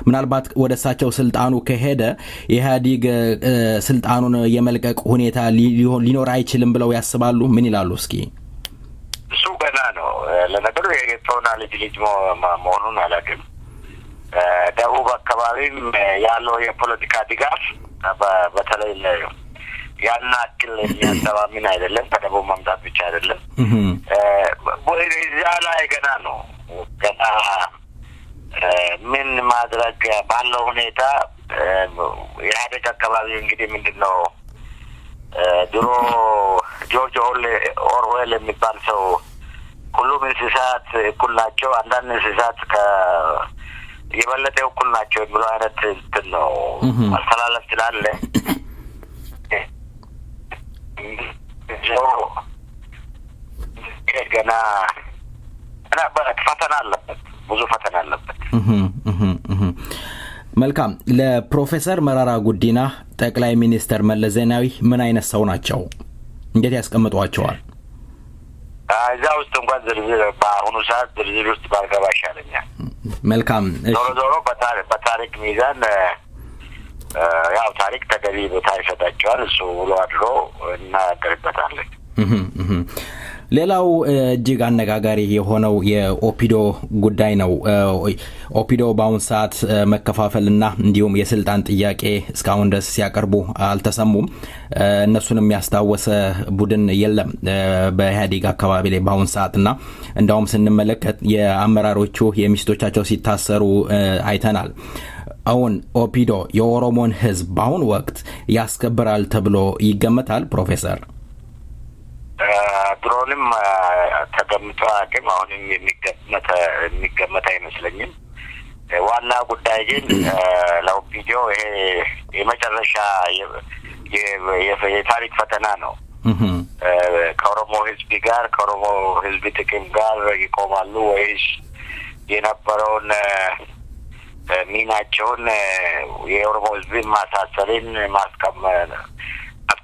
Speaker 2: ምናልባት ወደ እሳቸው ስልጣኑ ከሄደ ኢህአዴግ ስልጣኑን የመልቀቅ ሁኔታ ሊኖር አይችልም ብለው ያስባሉ? ምን ይላሉ? እስኪ
Speaker 4: እሱ ገና ነው። ለነገሩ የጦና ልጅ መሆኑን አላውቅም። ደቡብ አካባቢም ያለው የፖለቲካ ድጋፍ በተለይ ያን አክል የሚያስተማምን አይደለም። ከደቡብ መምጣት ብቻ አይደለም። እዚያ ላይ ገና ነው። ገና ምን ማድረግ ባለው ሁኔታ የኢህአዴግ አካባቢ እንግዲህ ምንድነው ድሮ ጆርጅ ኦርዌል የሚባል ሰው ሁሉም እንስሳት እኩል ናቸው፣ አንዳንድ እንስሳት የበለጠ እኩል ናቸው የሚለው አይነት እንትን ነው ማስተላለፍ ስላለ ገና ፈተና አለበት፣ ብዙ ፈተና አለበት።
Speaker 2: መልካም። ለፕሮፌሰር መራራ ጉዲና ጠቅላይ ሚኒስትር መለስ ዜናዊ ምን አይነት ሰው ናቸው? እንዴት ያስቀምጧቸዋል?
Speaker 4: እዛ ውስጥ እንኳን ዝርዝር በአሁኑ ሰዓት ዝርዝር ውስጥ ባልገባ ይሻለኛል።
Speaker 2: መልካም።
Speaker 4: ዞሮ በታሪክ ሚዛን ያው ታሪክ ተገቢ ቦታ ይሰጣቸዋል። እሱ ውሎ አድሮ እናገርበታለን።
Speaker 2: ሌላው እጅግ አነጋጋሪ የሆነው የኦፒዶ ጉዳይ ነው። ኦፒዶ በአሁን ሰዓት መከፋፈልና እንዲሁም የስልጣን ጥያቄ እስካሁን ድረስ ሲያቀርቡ አልተሰሙም። እነሱንም ያስታወሰ ቡድን የለም በኢህአዴግ አካባቢ ላይ በአሁን ሰዓትና እንዳውም ስንመለከት የአመራሮቹ የሚስቶቻቸው ሲታሰሩ አይተናል። አሁን ኦፒዶ የኦሮሞን ህዝብ በአሁን ወቅት ያስከብራል ተብሎ ይገመታል? ፕሮፌሰር
Speaker 4: ድሮንም ተገምቶ አቅም አሁንም የሚገመት አይመስለኝም። ዋና ጉዳይ ግን ለኦፒዲዮ ይሄ የመጨረሻ የታሪክ ፈተና ነው። ከኦሮሞ ህዝብ ጋር ከኦሮሞ ህዝብ ጥቅም ጋር ይቆማሉ ወይስ የነበረውን ሚናቸውን የኦሮሞ ህዝብን ማሳሰልን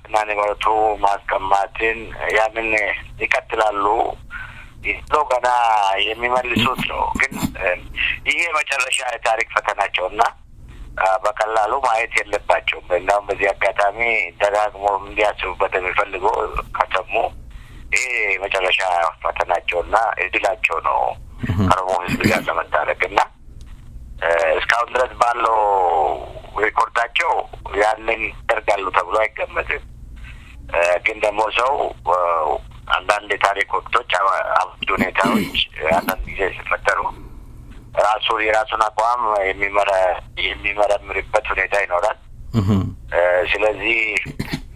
Speaker 4: እና ንብረቱ ማስቀማትን ያንን ይቀጥላሉ? ይሄው ገና የሚመልሱት ነው። ግን ይሄ መጨረሻ የታሪክ ፈተናቸውና በቀላሉ ማየት የለባቸውም። እናም በዚህ አጋጣሚ ደጋግሞ እንዲያስቡበት የሚፈልገው ከተሙ ይሄ መጨረሻ ፈተናቸውና እድላቸው ነው ኦሮሞ ህዝብ ጋር ለመታረቅና እስካሁን ድረስ ባለው ሪኮርዳቸው ያንን ያደርጋሉ ተብሎ አይገመትም። ግን ደግሞ ሰው አንዳንድ የታሪክ ወቅቶች ሁኔታዎች አንዳንድ ጊዜ ሲፈጠሩ የራሱን አቋም የሚመረምርበት ሁኔታ ይኖራል። ስለዚህ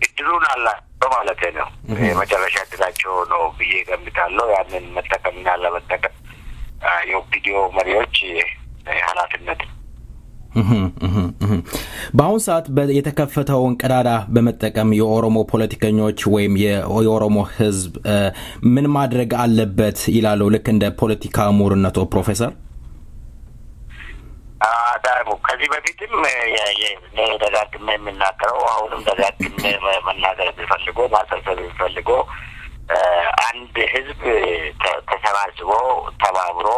Speaker 4: እድሉን አላቸው ማለት ነው። የመጨረሻ እድላቸው ነው ብዬ ገምታለሁ። ያንን መጠቀምና ለመጠቀም የኦፒዲዮ መሪዎች ኃላፊነት
Speaker 2: በአሁን ሰዓት የተከፈተውን ቀዳዳ በመጠቀም የኦሮሞ ፖለቲከኞች ወይም የኦሮሞ ህዝብ ምን ማድረግ አለበት ይላሉ? ልክ እንደ ፖለቲካ ምሁርነቶ ፕሮፌሰር
Speaker 4: ከዚህ በፊትም ደጋግሜ የምናገረው አሁንም ደጋግሜ መናገር ቢፈልገው ማሰልሰል ቢፈልገው አንድ ህዝብ ተሰባስቦ ተባብሮ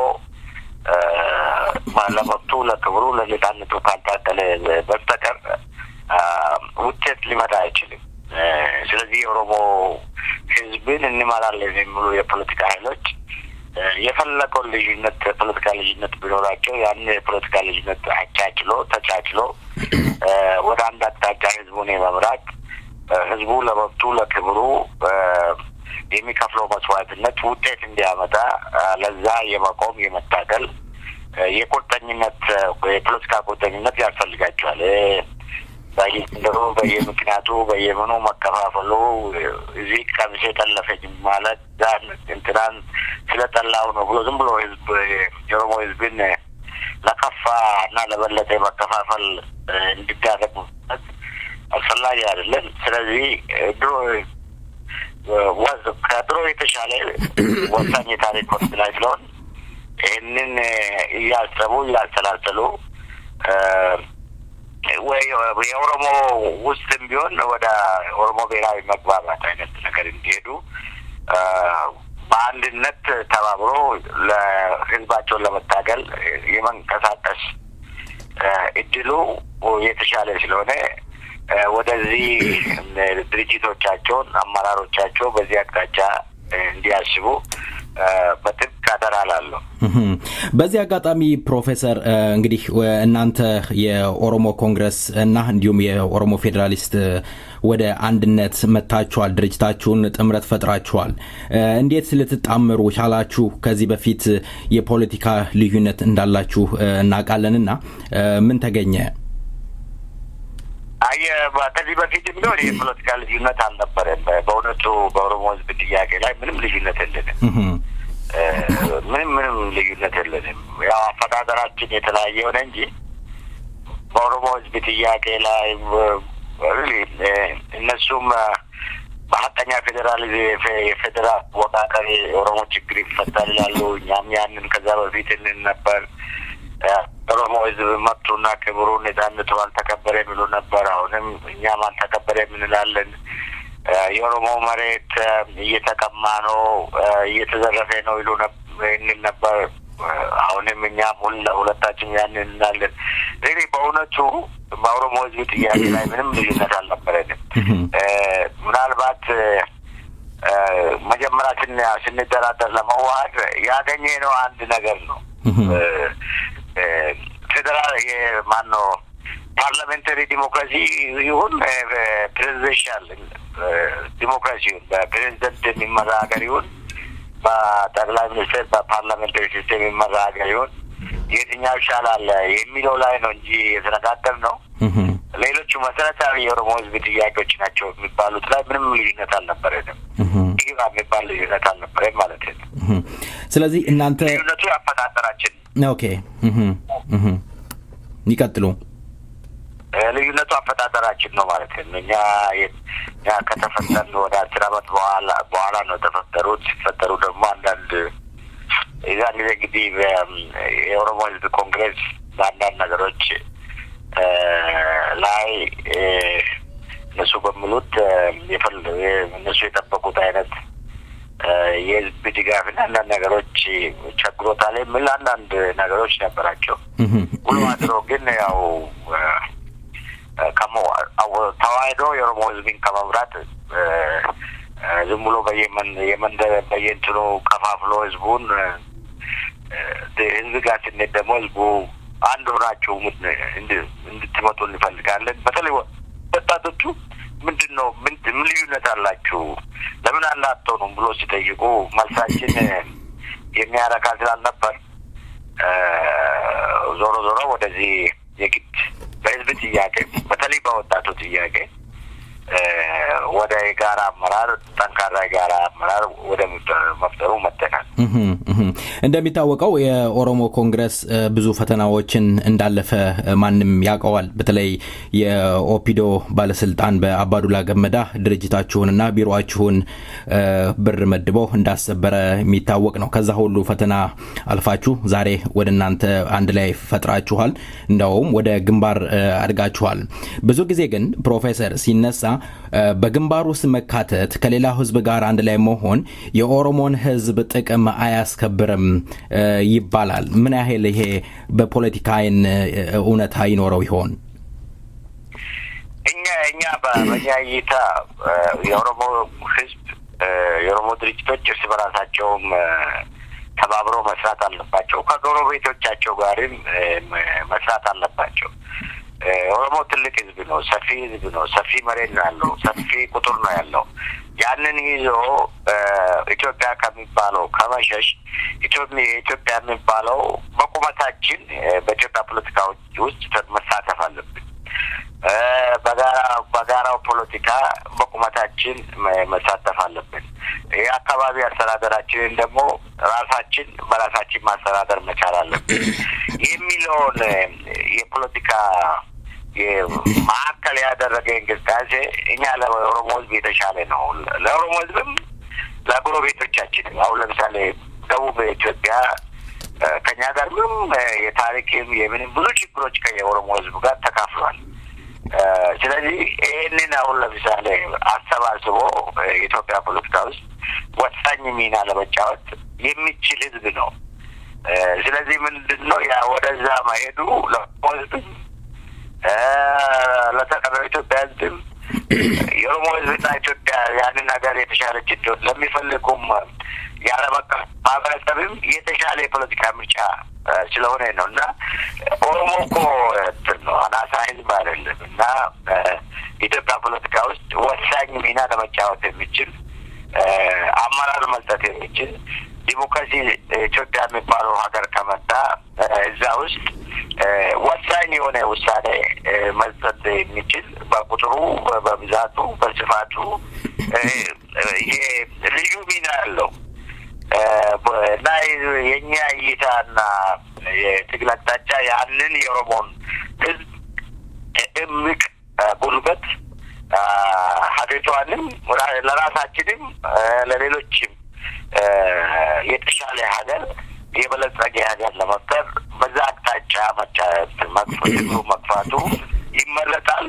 Speaker 4: ለመብቱ ለክብሩ ለነጻነቱ ካልታገለ በስተቀር ውጤት ሊመጣ አይችልም። ስለዚህ የኦሮሞ ህዝብን እንመራለን የሚሉ የፖለቲካ ኃይሎች የፈለገውን ልዩነት የፖለቲካ ልዩነት ቢኖራቸው ያን የፖለቲካ ልዩነት አቻችሎ ተቻችሎ ወደ አንድ አቅጣጫ ህዝቡን የመምራት ህዝቡ ለመብቱ ለክብሩ የሚከፍለው መስዋዕትነት ውጤት እንዲያመጣ ለዛ የመቆም የመታገል የቁርጠኝነት የፖለቲካ ቁርጠኝነት ያስፈልጋቸዋል። በየእንደሩ በየምክንያቱ በየምኑ መከፋፈሉ እዚህ ቀሚሴ ጠለፈኝ ማለት ዛን እንትናን ስለጠላው ነው ብሎ ዝም ብሎ ህዝብ የኦሮሞ ህዝብን ለከፋ እና ለበለጠ መከፋፈል እንዲዳረግ አስፈላጊ አይደለም። ስለዚህ ከድሮ የተሻለ ወሳኝ የታሪክ ወቅት ላይ ስለሆን ይህንን እያሰቡ እያሰላሰሉ የኦሮሞ ውስጥም ቢሆን ወደ ኦሮሞ ብሔራዊ መግባባት አይነት ነገር እንዲሄዱ በአንድነት ተባብሮ ለህዝባቸውን ለመታገል የመንቀሳቀስ እድሉ የተሻለ ስለሆነ ወደዚህ ድርጅቶቻቸውን አመራሮቻቸው በዚህ አቅጣጫ እንዲያስቡ በጥብቅ አደራላለሁ።
Speaker 2: በዚህ አጋጣሚ ፕሮፌሰር እንግዲህ እናንተ የኦሮሞ ኮንግረስ እና እንዲሁም የኦሮሞ ፌዴራሊስት ወደ አንድነት መታችኋል፣ ድርጅታችሁን ጥምረት ፈጥራችኋል። እንዴት ልትጣመሩ ቻላችሁ? ከዚህ በፊት የፖለቲካ ልዩነት እንዳላችሁ እናውቃለንና ምን ተገኘ?
Speaker 4: ከዚህ በፊት ቢሆን የፖለቲካ ልዩነት አልነበረም። በእውነቱ በኦሮሞ ህዝብ ጥያቄ ላይ ምንም ልዩነት የለንም። ምንም ልዩነት የለንም። ያው አፈጣጠራችን የተለያየ ሆነ እንጂ በኦሮሞ ህዝብ ጥያቄ ላይ እነሱም በሀቀኛ ፌዴራሊዝም የፌዴራል ወቃቀር የኦሮሞ ችግር ይፈታል ይላሉ። እኛም ያንን ከዛ በፊት እንል ነበር። ኦሮሞ ህዝብ መብቱና ክብሩ ነጻነቱ አልተከበረ የሚሉ ነበር። አሁንም እኛም አልተከበረ እንላለን። የኦሮሞ መሬት እየተቀማ ነው፣ እየተዘረፈ ነው እንል ነበር። አሁንም እኛም ሁለታችን ያንን እንላለን። እንግዲህ በእውነቱ በኦሮሞ ህዝብ ጥያቄ ላይ ምንም ልዩነት አልነበረንም። ምናልባት መጀመሪያ ስንደራደር ለመዋሃድ ያገኘነው አንድ ነገር ነው። ፌዴራል የማነው ፓርላሜንታሪ ዲሞክራሲ ይሁን ፕሬዚደንሻል ዲሞክራሲ ይሁን በፕሬዚደንት የሚመራ ሀገር ይሁን በጠቅላይ ሚኒስትር በፓርላሜንታሪ ሲስተም የሚመራ ሀገር ይሁን የትኛው ይሻላል የሚለው ላይ ነው እንጂ የተነጋገር ነው። ሌሎቹ መሰረታዊ የኦሮሞ ህዝብ ጥያቄዎች ናቸው የሚባሉት ላይ ምንም ልዩነት አልነበረንም። ይህ የሚባል ልዩነት አልነበረም ማለት ነው።
Speaker 2: ስለዚህ እናንተ
Speaker 4: ልዩነቱ ያፈጣጠራችን
Speaker 2: ኦኬ ይቀጥሉ።
Speaker 4: ልዩነቱ አፈጣጠራችን ነው ማለት ነው። እኛ ከተፈጠርን ወደ 10 ዓመት በኋላ ነው ተፈጠሩት። ሲፈጠሩ ደግሞ አንዳንድ የዛን ጊዜ እንግዲህ የኦሮሞ ህዝብ ኮንግሬስ በአንዳንድ ነገሮች ላይ እነሱ በሚሉት እነሱ የጠበቁት አይነት የህዝብ ድጋፍና አንዳንድ ነገሮች ቸግሮታል የሚል አንዳንድ ነገሮች ነበራቸው። ሁሉ አድሮ ግን ያው ተዋህዶ የኦሮሞ ህዝብን ከመምራት ዝም ብሎ በየእንትኑ ከፋፍሎ ህዝቡን ህዝብ ጋር ስንሄድ ደግሞ ህዝቡ አንድ ሆናችሁ እንድትመጡ እንፈልጋለን። በተለይ ወጣቶቹ ምንድነው ምን ልዩነት አላችሁ ለምን አላጣውም ብሎ ሲጠይቁ መልሳችን የሚያረካ ስላልነበር ዞሮ ወደዚህ የግድ በህዝብ ጥያቄ በተለይ በወጣቱ ጥያቄ ወደ የጋራ አመራር ጠንካራ የጋራ አመራር ወደ መፍጠሩ መጥተናል።
Speaker 2: እንደሚታወቀው የኦሮሞ ኮንግረስ ብዙ ፈተናዎችን እንዳለፈ ማንም ያውቀዋል። በተለይ የኦፒዶ ባለስልጣን በአባዱላ ገመዳ ድርጅታችሁንና ቢሮአችሁን ብር መድበው እንዳሰበረ የሚታወቅ ነው። ከዛ ሁሉ ፈተና አልፋችሁ ዛሬ ወደ እናንተ አንድ ላይ ፈጥራችኋል። እንደውም ወደ ግንባር አድጋችኋል። ብዙ ጊዜ ግን ፕሮፌሰር ሲነሳ በግንባር ውስጥ መካተት ከሌላ ህዝብ ጋር አንድ ላይ መሆን የኦሮሞን ህዝብ ጥቅም አያስከብርም ይባላል። ምን ያህል ይሄ በፖለቲካ አይን እውነታ ይኖረው ይሆን?
Speaker 4: እኛ በእኛ እይታ የኦሮሞ ህዝብ የኦሮሞ ድርጅቶች እርስ በራሳቸውም ተባብረው መስራት አለባቸው። ከጎረቤቶቻቸው ጋርም መስራት አለባቸው። ኦሮሞ ትልቅ ህዝብ ነው፣ ሰፊ ህዝብ ነው፣ ሰፊ መሬት ነው ያለው፣ ሰፊ ቁጥር ነው ያለው። ያንን ይዞ ኢትዮጵያ ከሚባለው ከመሸሽ ኢትዮጵያ የሚባለው በቁመታችን በኢትዮጵያ ፖለቲካ ውስጥ መሳተፍ አለብን። በጋራው ፖለቲካ በቁመታችን መሳተፍ አለብን። የአካባቢ አስተዳደራችንን ደግሞ ራሳችን በራሳችን ማስተዳደር መቻል አለብን የሚለውን የፖለቲካ ማዕከል ያደረገ እንቅስቃሴ እኛ ለኦሮሞ ህዝብ የተሻለ ነው። ለኦሮሞ ህዝብም ለጎረቤቶቻችንም አሁን ለምሳሌ ደቡብ ኢትዮጵያ ከኛ ጋር ምንም የታሪክም የምንም ብዙ ችግሮች ከየኦሮሞ ህዝብ ጋር ተካፍሏል። ስለዚህ ይህንን አሁን ለምሳሌ አሰባስቦ የኢትዮጵያ ፖለቲካ ውስጥ ወሳኝ ሚና ለመጫወት የሚችል ህዝብ ነው። ስለዚህ ምንድነው ያ ወደዛ መሄዱ ለኦሮሞ ህዝብ ለተቀረው ኢትዮጵያ ህዝብ የኦሮሞ ህዝብና ኢትዮጵያ ያንን ነገር የተሻለች እንዲሆን ለሚፈልጉም የዓለም አቀፍ ማህበረሰብም የተሻለ የፖለቲካ ምርጫ ስለሆነ ነው እና ኦሮሞ እኮ ነው አናሳ ህዝብ አይደለም እና ኢትዮጵያ ፖለቲካ ውስጥ ወሳኝ ሚና ለመጫወት የሚችል አመራር መስጠት የሚችል ዲሞክራሲ ኢትዮጵያ የሚባለው ሀገር ከመጣ እዛ ውስጥ ወሳኝ የሆነ ውሳኔ መስጠት የሚችል በቁጥሩ በብዛቱ በስፋቱ ይሄ ልዩ ሚና ያለው እና የኛ እይታና የትግል አቅጣጫ ያንን የኦሮሞን ህዝብ እምቅ ጉልበት ሀገሪቷንም ለራሳችንም ለሌሎችም የተሻለ ሀገር የበለጸገ ሀገር ለመፍጠር በዛ አቅጣጫ መግፋቱ ይመረጣል።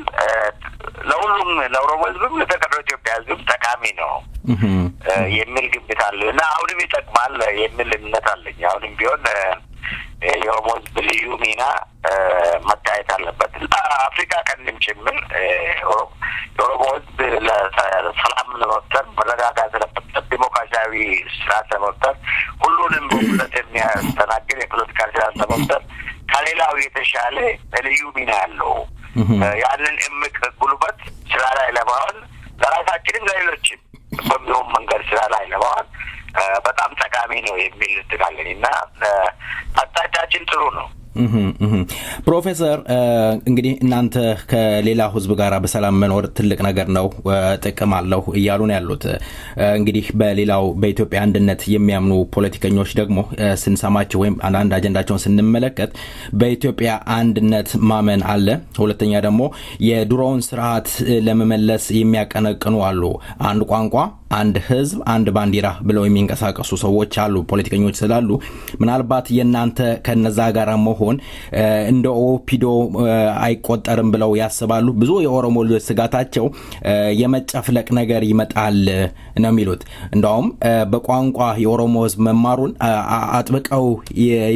Speaker 4: ለሁሉም ለኦሮሞ ህዝብም ለተቀረው ኢትዮጵያ ህዝብም ጠቃሚ ነው የሚል ግምት አለ እና አሁንም ይጠቅማል የሚል እምነት አለኝ። አሁንም ቢሆን የኦሮሞ ህዝብ ልዩ ሚና መታየት አለበት። አፍሪካ ቀንም ጭምር የኦሮሞ ህዝብ ለሰላም ለመፍጠር መረጋጋት ለመፍጠር ዲሞክራሲያዊ ስርዓት ለመፍጠር ሁሉንም በሁለት የሚያስተናግድ የፖለቲካ ስርዓት ለመፍጠር ከሌላው የተሻለ ልዩ ሚና ያለው ያንን እምቅ ጉልበት ስራ ላይ ለማዋል ለራሳችንም ለሌሎችም በሚሆን መንገድ ስራ ላይ ለማዋል በጣም ጠቃሚ ነው የሚል ትጋለኝ እና አቅጣጫችን ጥሩ ነው።
Speaker 2: ፕሮፌሰር እንግዲህ እናንተ ከሌላ ህዝብ ጋር በሰላም መኖር ትልቅ ነገር ነው፣ ጥቅም አለው እያሉ ነው ያሉት። እንግዲህ በሌላው በኢትዮጵያ አንድነት የሚያምኑ ፖለቲከኞች ደግሞ ስንሰማቸው ወይም አንድ አጀንዳቸውን ስንመለከት በኢትዮጵያ አንድነት ማመን አለ። ሁለተኛ ደግሞ የድሮውን ስርዓት ለመመለስ የሚያቀነቅኑ አሉ። አንድ ቋንቋ፣ አንድ ህዝብ አንድ ባንዲራ ብለው የሚንቀሳቀሱ ሰዎች አሉ ፖለቲከኞች ስላሉ ምናልባት የናንተ ከነዛ ጋር መሆን እንደ ኦፒዶ አይቆጠርም ብለው ያስባሉ ብዙ የኦሮሞ ልጆች ስጋታቸው የመጨፍለቅ ነገር ይመጣል ነው የሚሉት እንደውም በቋንቋ የኦሮሞ ህዝብ መማሩን አጥብቀው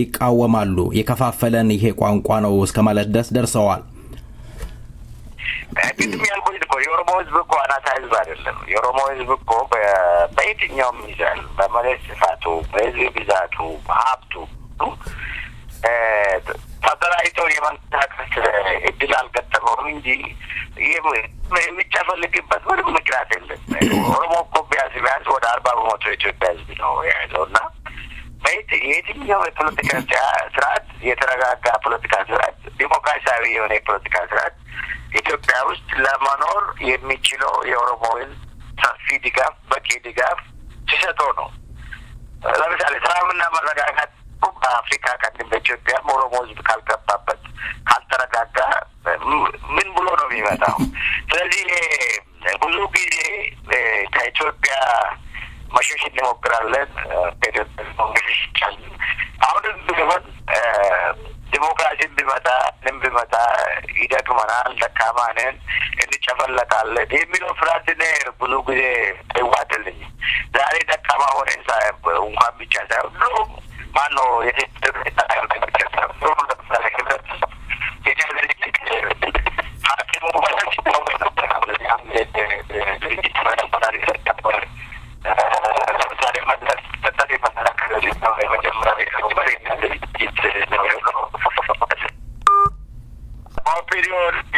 Speaker 2: ይቃወማሉ የከፋፈለን ይሄ ቋንቋ ነው እስከማለት ደርሰዋል
Speaker 4: ቅድም ያልኩት እኮ የኦሮሞ ህዝብ እኮ አናሳ ህዝብ አይደለም የኦሮሞ ህዝብ እኮ በየትኛውም ሚዛን በመሬት ስፋቱ በህዝብ ብዛቱ በሀብቱ ተደራጅቶ የመንቀሳቀስ እድል አልገጠመውም እንጂ የሚጨፈልግበት ምንም ምክንያት የለም ኦሮሞ እኮ ቢያንስ ወደ 40% የኢትዮጵያ ህዝብ ነው የያዘው እና የትኛው የፖለቲካ ስርዓት የተረጋጋ ፖለቲካ ስርዓት ዲሞክራሲያዊ የሆነ የፖለቲካ ስርዓት ኢትዮጵያ ውስጥ ለመኖር የሚችለው የኦሮሞ ህዝብ ሰፊ ድጋፍ በቂ ድጋፍ ሲሰጠው ነው ለምሳሌ ሰላምና መረጋጋት በአፍሪካ ቀንድ በኢትዮጵያ ኦሮሞ ህዝብ ካልገባበት ካልተረጋጋ ምን ብሎ ነው የሚመጣው ስለዚህ ብዙ ጊዜ ከኢትዮጵያ መሸሽ እንሞክራለን አሁንም ቢሆን ዲሞክራሲን ቢመጣ ይደግመናል ደካማንን እንጨፈለቃለን የሚለው ፍርሃት ብዙ ጊዜ አይዋጥልኝ ዛሬ ደካማ ሆነ እንኳን ብቻ ሳይሆን ማነው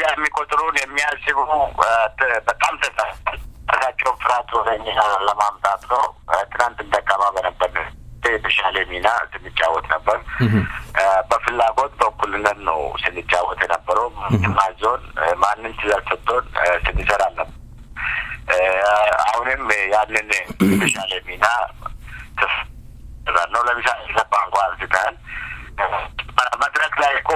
Speaker 4: የሚቆጥሩን የሚያስቡ በጣም ተሳቸው ፍርሃት ወደኛ ለማምጣት ነው ትናንት ደካማ በነበር የተሻለ ሚና ስንጫወት ነበር በፍላጎት በኩልነት ነው ስንጫወት የነበረው ማዞን ማንን ትእዛዝ ሰጥቶን ስንሰራ ነበር አሁንም ያንን የተሻለ ሚና ነው ለምሳሌ ቋንቋ አንስተን መድረክ ላይ እኮ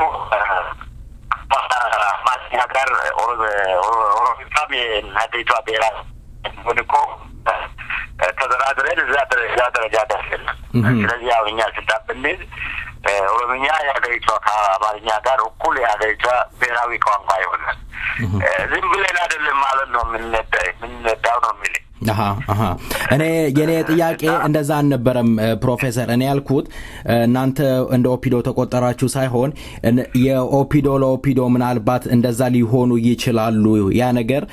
Speaker 4: ማስናገር ኦሮሚያም የሀገሪቷ ብሔራዊ ሆን እኮ ተደራድረን እዛ ደረጃ ደርሰናል ስለዚህ ያው እኛ ስልጣን ብንይዝ ኦሮምኛ የሀገሪቷ ከአማርኛ ጋር እኩል የሀገሪቷ ብሔራዊ ቋንቋ ይሆናል ዝም ብለን አይደለም ማለት ነው የምንነዳው ነው የሚል
Speaker 2: እኔ የኔ ጥያቄ እንደዛ አልነበረም ፕሮፌሰር እኔ ያልኩት እናንተ እንደ ኦፒዶ ተቆጠራችሁ ሳይሆን የኦፒዶ ለኦፒዶ ምናልባት እንደዛ ሊሆኑ ይችላሉ ያ ነገር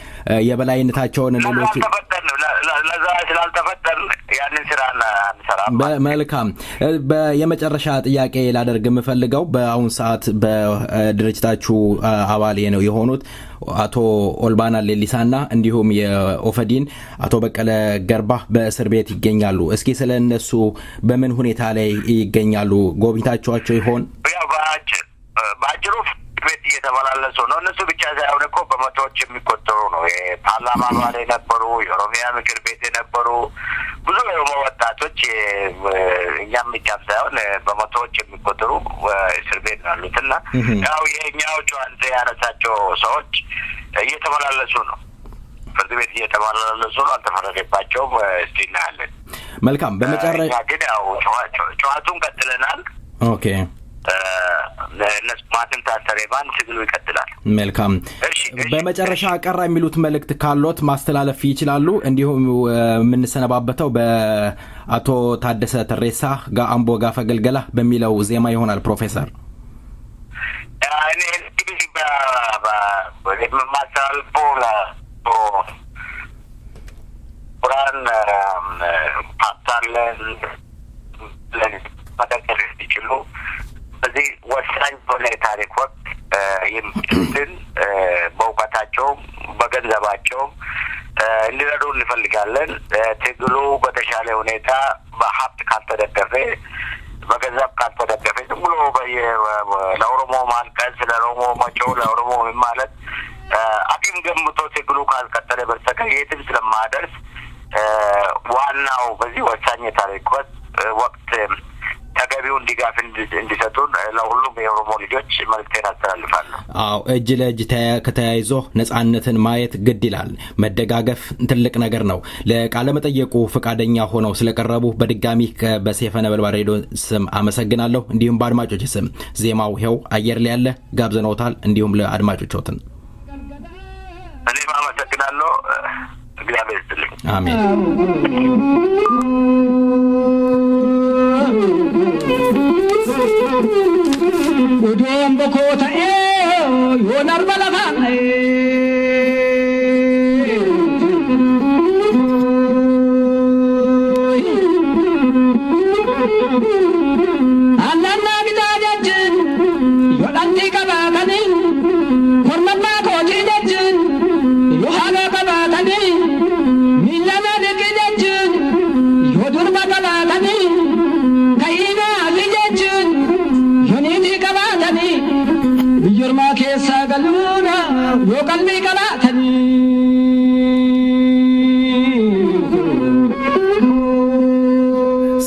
Speaker 2: የበላይነታቸውን ሌሎች
Speaker 4: ለዛ ስላልተፈጠር ያንን ስራ አንሰራም
Speaker 2: መልካም የመጨረሻ ጥያቄ ላደርግ የምፈልገው በአሁን ሰዓት በድርጅታችሁ አባል ነው የሆኑት አቶ ኦልባና ሌሊሳና እንዲሁም የኦፈዲን አቶ በቀለ ገርባ በእስር ቤት ይገኛሉ እስኪ ስለነሱ በምን ሁኔታ ላይ ይገኛሉ ጎብኝታችኋቸው ይሆን
Speaker 4: ያው ባጭሩ ቤት እየተመላለሱ ነው እነሱ ብቻ ሳይሆን እኮ በመቶዎች የሚቆጠሩ ነው የፓርላማ አባል የነበሩ የኦሮሚያ ምክር ቤት የነበሩ ብዙ የኦሮሞ ወጣቶች እኛም ብቻም ሳይሆን በመቶዎች የሚቆጠሩ እስር ቤት ያሉትና ያው የኛዎቹ አንተ ያነሳቸው ሰዎች እየተመላለሱ ነው ፍርድ ቤት እየተመላለሱ ነው አልተፈረደባቸውም እስቲ እናያለን
Speaker 2: መልካም በመጨረሻ
Speaker 4: ግን ያው ጨዋታውን ቀጥለናል
Speaker 2: ኦኬ
Speaker 4: ለስማትን ታሰረባን ትግሉ ይቀጥላል
Speaker 2: መልካም በመጨረሻ ቀራ የሚሉት መልእክት ካሎት ማስተላለፍ ይችላሉ እንዲሁም የምንሰነባበተው በአቶ ታደሰ ተሬሳ ጋአምቦ ጋፈገልገላ በሚለው ዜማ ይሆናል ፕሮፌሰር
Speaker 4: እኔ እንግዲህ በማስተላለፎ ቁራን ፓታለን መደገር ይችሉ በዚህ ወሳኝ ሆነ ታሪክ ወቅት የሚሉትን በእውቀታቸውም በገንዘባቸውም እንዲረዱ እንፈልጋለን ትግሉ በተሻለ ሁኔታ በሀብት ካልተደገፈ በገንዘብ ካልተደገፈ ዝም ብሎ ለኦሮሞ ማልቀስ ለኦሮሞ መጮህ ለኦሮሞ ማለት አቂም ገምቶ ትግሉ ካልቀጠለ በስተቀር የትም ስለማደርስ ዋናው በዚህ ወሳኝ ታሪክ ወቅት ተገቢ ተገቢውን ድጋፍ እንዲሰጡን ለሁሉም የኦሮሞ ልጆች መልእክቴን አስተላልፋለሁ።
Speaker 2: አዎ እጅ ለእጅ ከተያይዞ ነጻነትን ማየት ግድ ይላል። መደጋገፍ ትልቅ ነገር ነው። ለቃለ መጠየቁ ፈቃደኛ ሆነው ስለቀረቡ በድጋሚ በሰይፈ ነበልባል ሬዲዮ ስም አመሰግናለሁ። እንዲሁም በአድማጮች ስም ዜማው ይኸው አየር ላይ ያለ ጋብዘነውታል። እንዲሁም ለአድማጮችዎትን
Speaker 4: እኔም አመሰግናለሁ። እግዚአብሔር ይስጥልኝ።
Speaker 2: አሜን።
Speaker 3: ኡዶም በኮታኤ ዮናር በለፋኔ አናና ግዳጃችን ዮዳንቲ ቀባተኒ ኮርመማ ኮቲ ጀችን ዮሃለ ቀባተኒ ሚላና ደቂጀችን ዮዱርባ ቀባተኒ ከይና ልጀችን ዮኒቲ ቀባተኒ ብዮርማ ኬሳ ገሉና ዮቀልሚ ቀባተኒ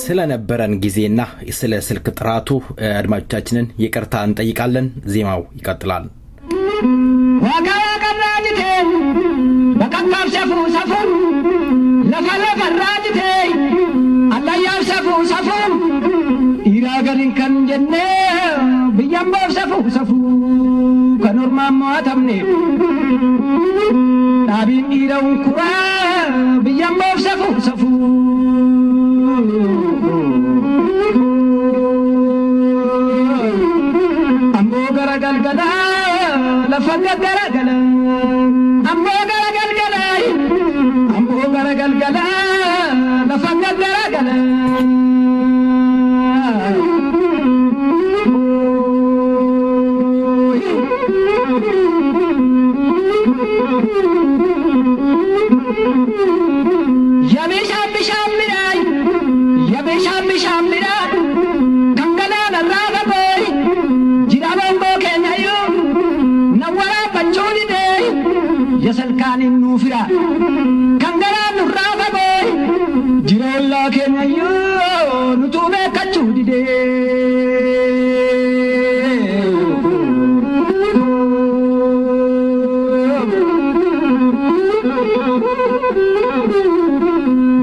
Speaker 2: ስለነበረን ጊዜና ስለ ስልክ ጥራቱ አድማጮቻችንን ይቅርታ እንጠይቃለን። ዜማው ይቀጥላል።
Speaker 3: ዋጋዋ ቀራጅቴ በቀጣፍ ሰፉ ሰፉ ለፈለ ፈራጅቴ አላያብ ሰፉ ሰፉ ኢራገሪን ከንጀነ ብያምባብ ሰፉ ሰፉ ከኖርማማ ተምኔ ዳቢን ኢረውን ኩራ ብያምባብ ሰፉ ሰፉ አምቦ ገረገልገላ ለፈገግ ገረገላ አምቦ ገረገልገላ አምቦ ገረገልገላ ለፈገግ ገረገላ የሰልካን ኑፍራ ከንገራ ኑራፈ ቦይ ጅሮላ ከነዩ ኑቱበ ከቹ ዲዴ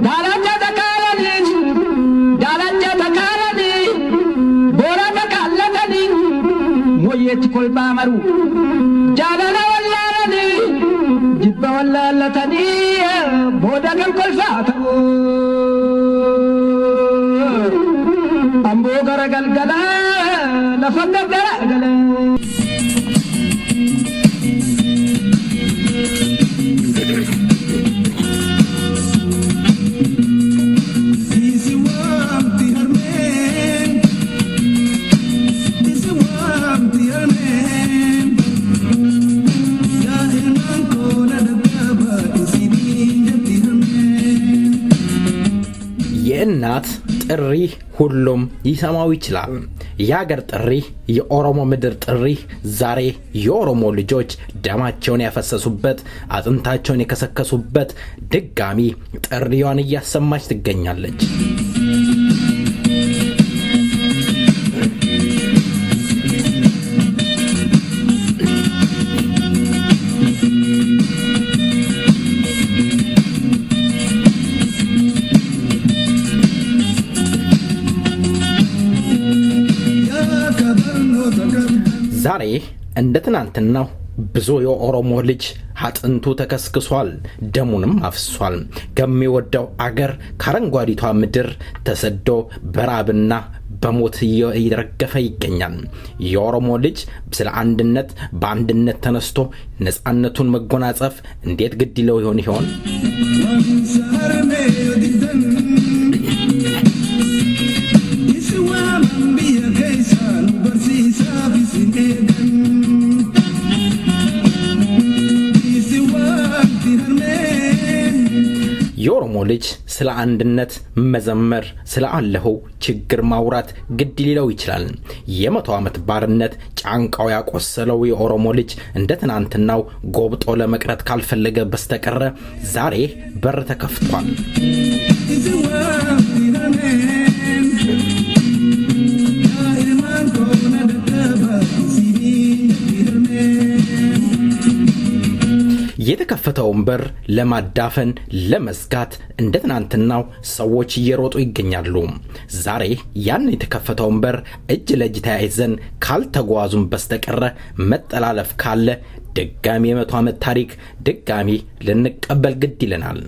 Speaker 3: ዳላቻ ተካለኒ ቦራ ተካለተኒ ሞየት ኮልባመሩ ጃላላ በወላለተኒ ቦዳገን ኮልፋቱ አምቦ ገረገልገላ ለፈገግ ገረገላ
Speaker 2: የእናት ጥሪ ሁሉም ይሰማው ይችላል። የሀገር ጥሪ፣ የኦሮሞ ምድር ጥሪ ዛሬ የኦሮሞ ልጆች ደማቸውን ያፈሰሱበት አጥንታቸውን የከሰከሱበት ድጋሚ ጥሪዋን እያሰማች ትገኛለች። ዛሬ እንደ ትናንትናው ብዙ የኦሮሞ ልጅ አጥንቱ ተከስክሷል፣ ደሙንም አፍሷል። ከሚወደው አገር ከአረንጓዴቷ ምድር ተሰዶ በራብና በሞት እየረገፈ ይገኛል። የኦሮሞ ልጅ ስለ አንድነት በአንድነት ተነስቶ ነጻነቱን መጎናጸፍ እንዴት ግድ ይለው ይሆን? የኦሮሞ ልጅ ስለ አንድነት መዘመር፣ ስለ አለኸው ችግር ማውራት ግድ ሊለው ይችላል። የ100 ዓመት ባርነት ጫንቃው ያቆሰለው የኦሮሞ ልጅ እንደ ትናንትናው ጎብጦ ለመቅረት ካልፈለገ በስተቀር ዛሬ በር ተከፍቷል። የተከፈተውን በር ለማዳፈን ለመስጋት እንደ ትናንትናው ሰዎች እየሮጡ ይገኛሉ። ዛሬ ያን የተከፈተውን በር እጅ ለእጅ ተያይዘን ካልተጓዙም በስተቀር መጠላለፍ ካለ ድጋሚ የ100 ዓመት ታሪክ ድጋሚ ልንቀበል ግድ ይለናል።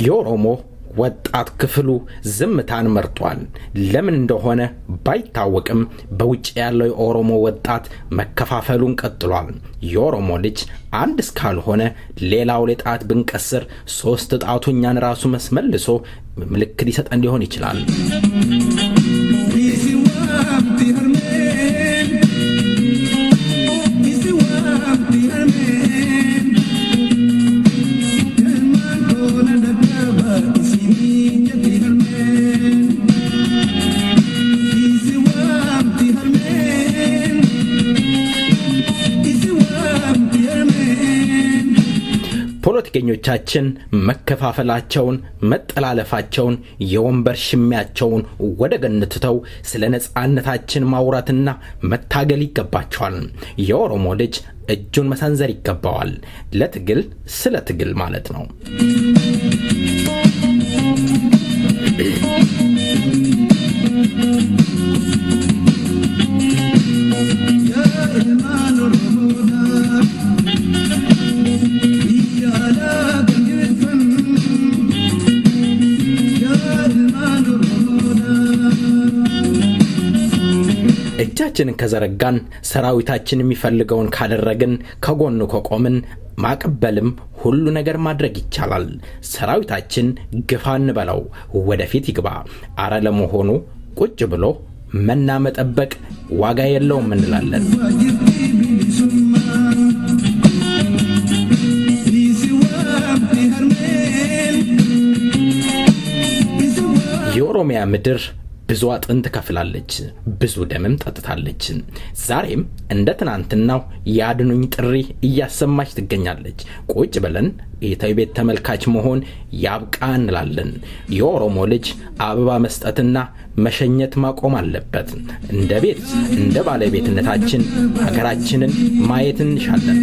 Speaker 2: የኦሮሞ ወጣት ክፍሉ ዝምታን መርጧል። ለምን እንደሆነ ባይታወቅም በውጭ ያለው የኦሮሞ ወጣት መከፋፈሉን ቀጥሏል። የኦሮሞ ልጅ አንድ እስካልሆነ ሌላው ለጣት ብንቀስር 3 ጣቱኛን ራሱ መስመልሶ ምልክት ይሰጠን ሊሆን ይችላል። ፖለቲከኞቻችን መከፋፈላቸውን መጠላለፋቸውን የወንበር ሽሚያቸውን ወደ ገነትተው ስለ ነጻነታችን ማውራትና መታገል ይገባቸዋል። የኦሮሞ ልጅ እጁን መሰንዘር ይገባዋል። ለትግል ስለ ትግል ማለት ነው። እጃችንን ከዘረጋን ሰራዊታችን የሚፈልገውን ካደረግን ከጎኑ ከቆምን ማቀበልም ሁሉ ነገር ማድረግ ይቻላል። ሰራዊታችን ግፋን በለው ወደፊት ይግባ። አረ ለመሆኑ ቁጭ ብሎ መና መጠበቅ ዋጋ የለውም እንላለን። የኦሮሚያ ምድር ብዙ አጥንት ከፍላለች፣ ብዙ ደምም ጠጥታለች። ዛሬም እንደ ትናንትናው ያድኑኝ ጥሪ እያሰማች ትገኛለች። ቁጭ ብለን የኢትዮጵያ ቤት ተመልካች መሆን ያብቃ እንላለን። የኦሮሞ ልጅ አበባ መስጠትና መሸኘት ማቆም አለበት። እንደ ቤት እንደ ባለቤትነታችን ሀገራችንን ማየት እንሻለን።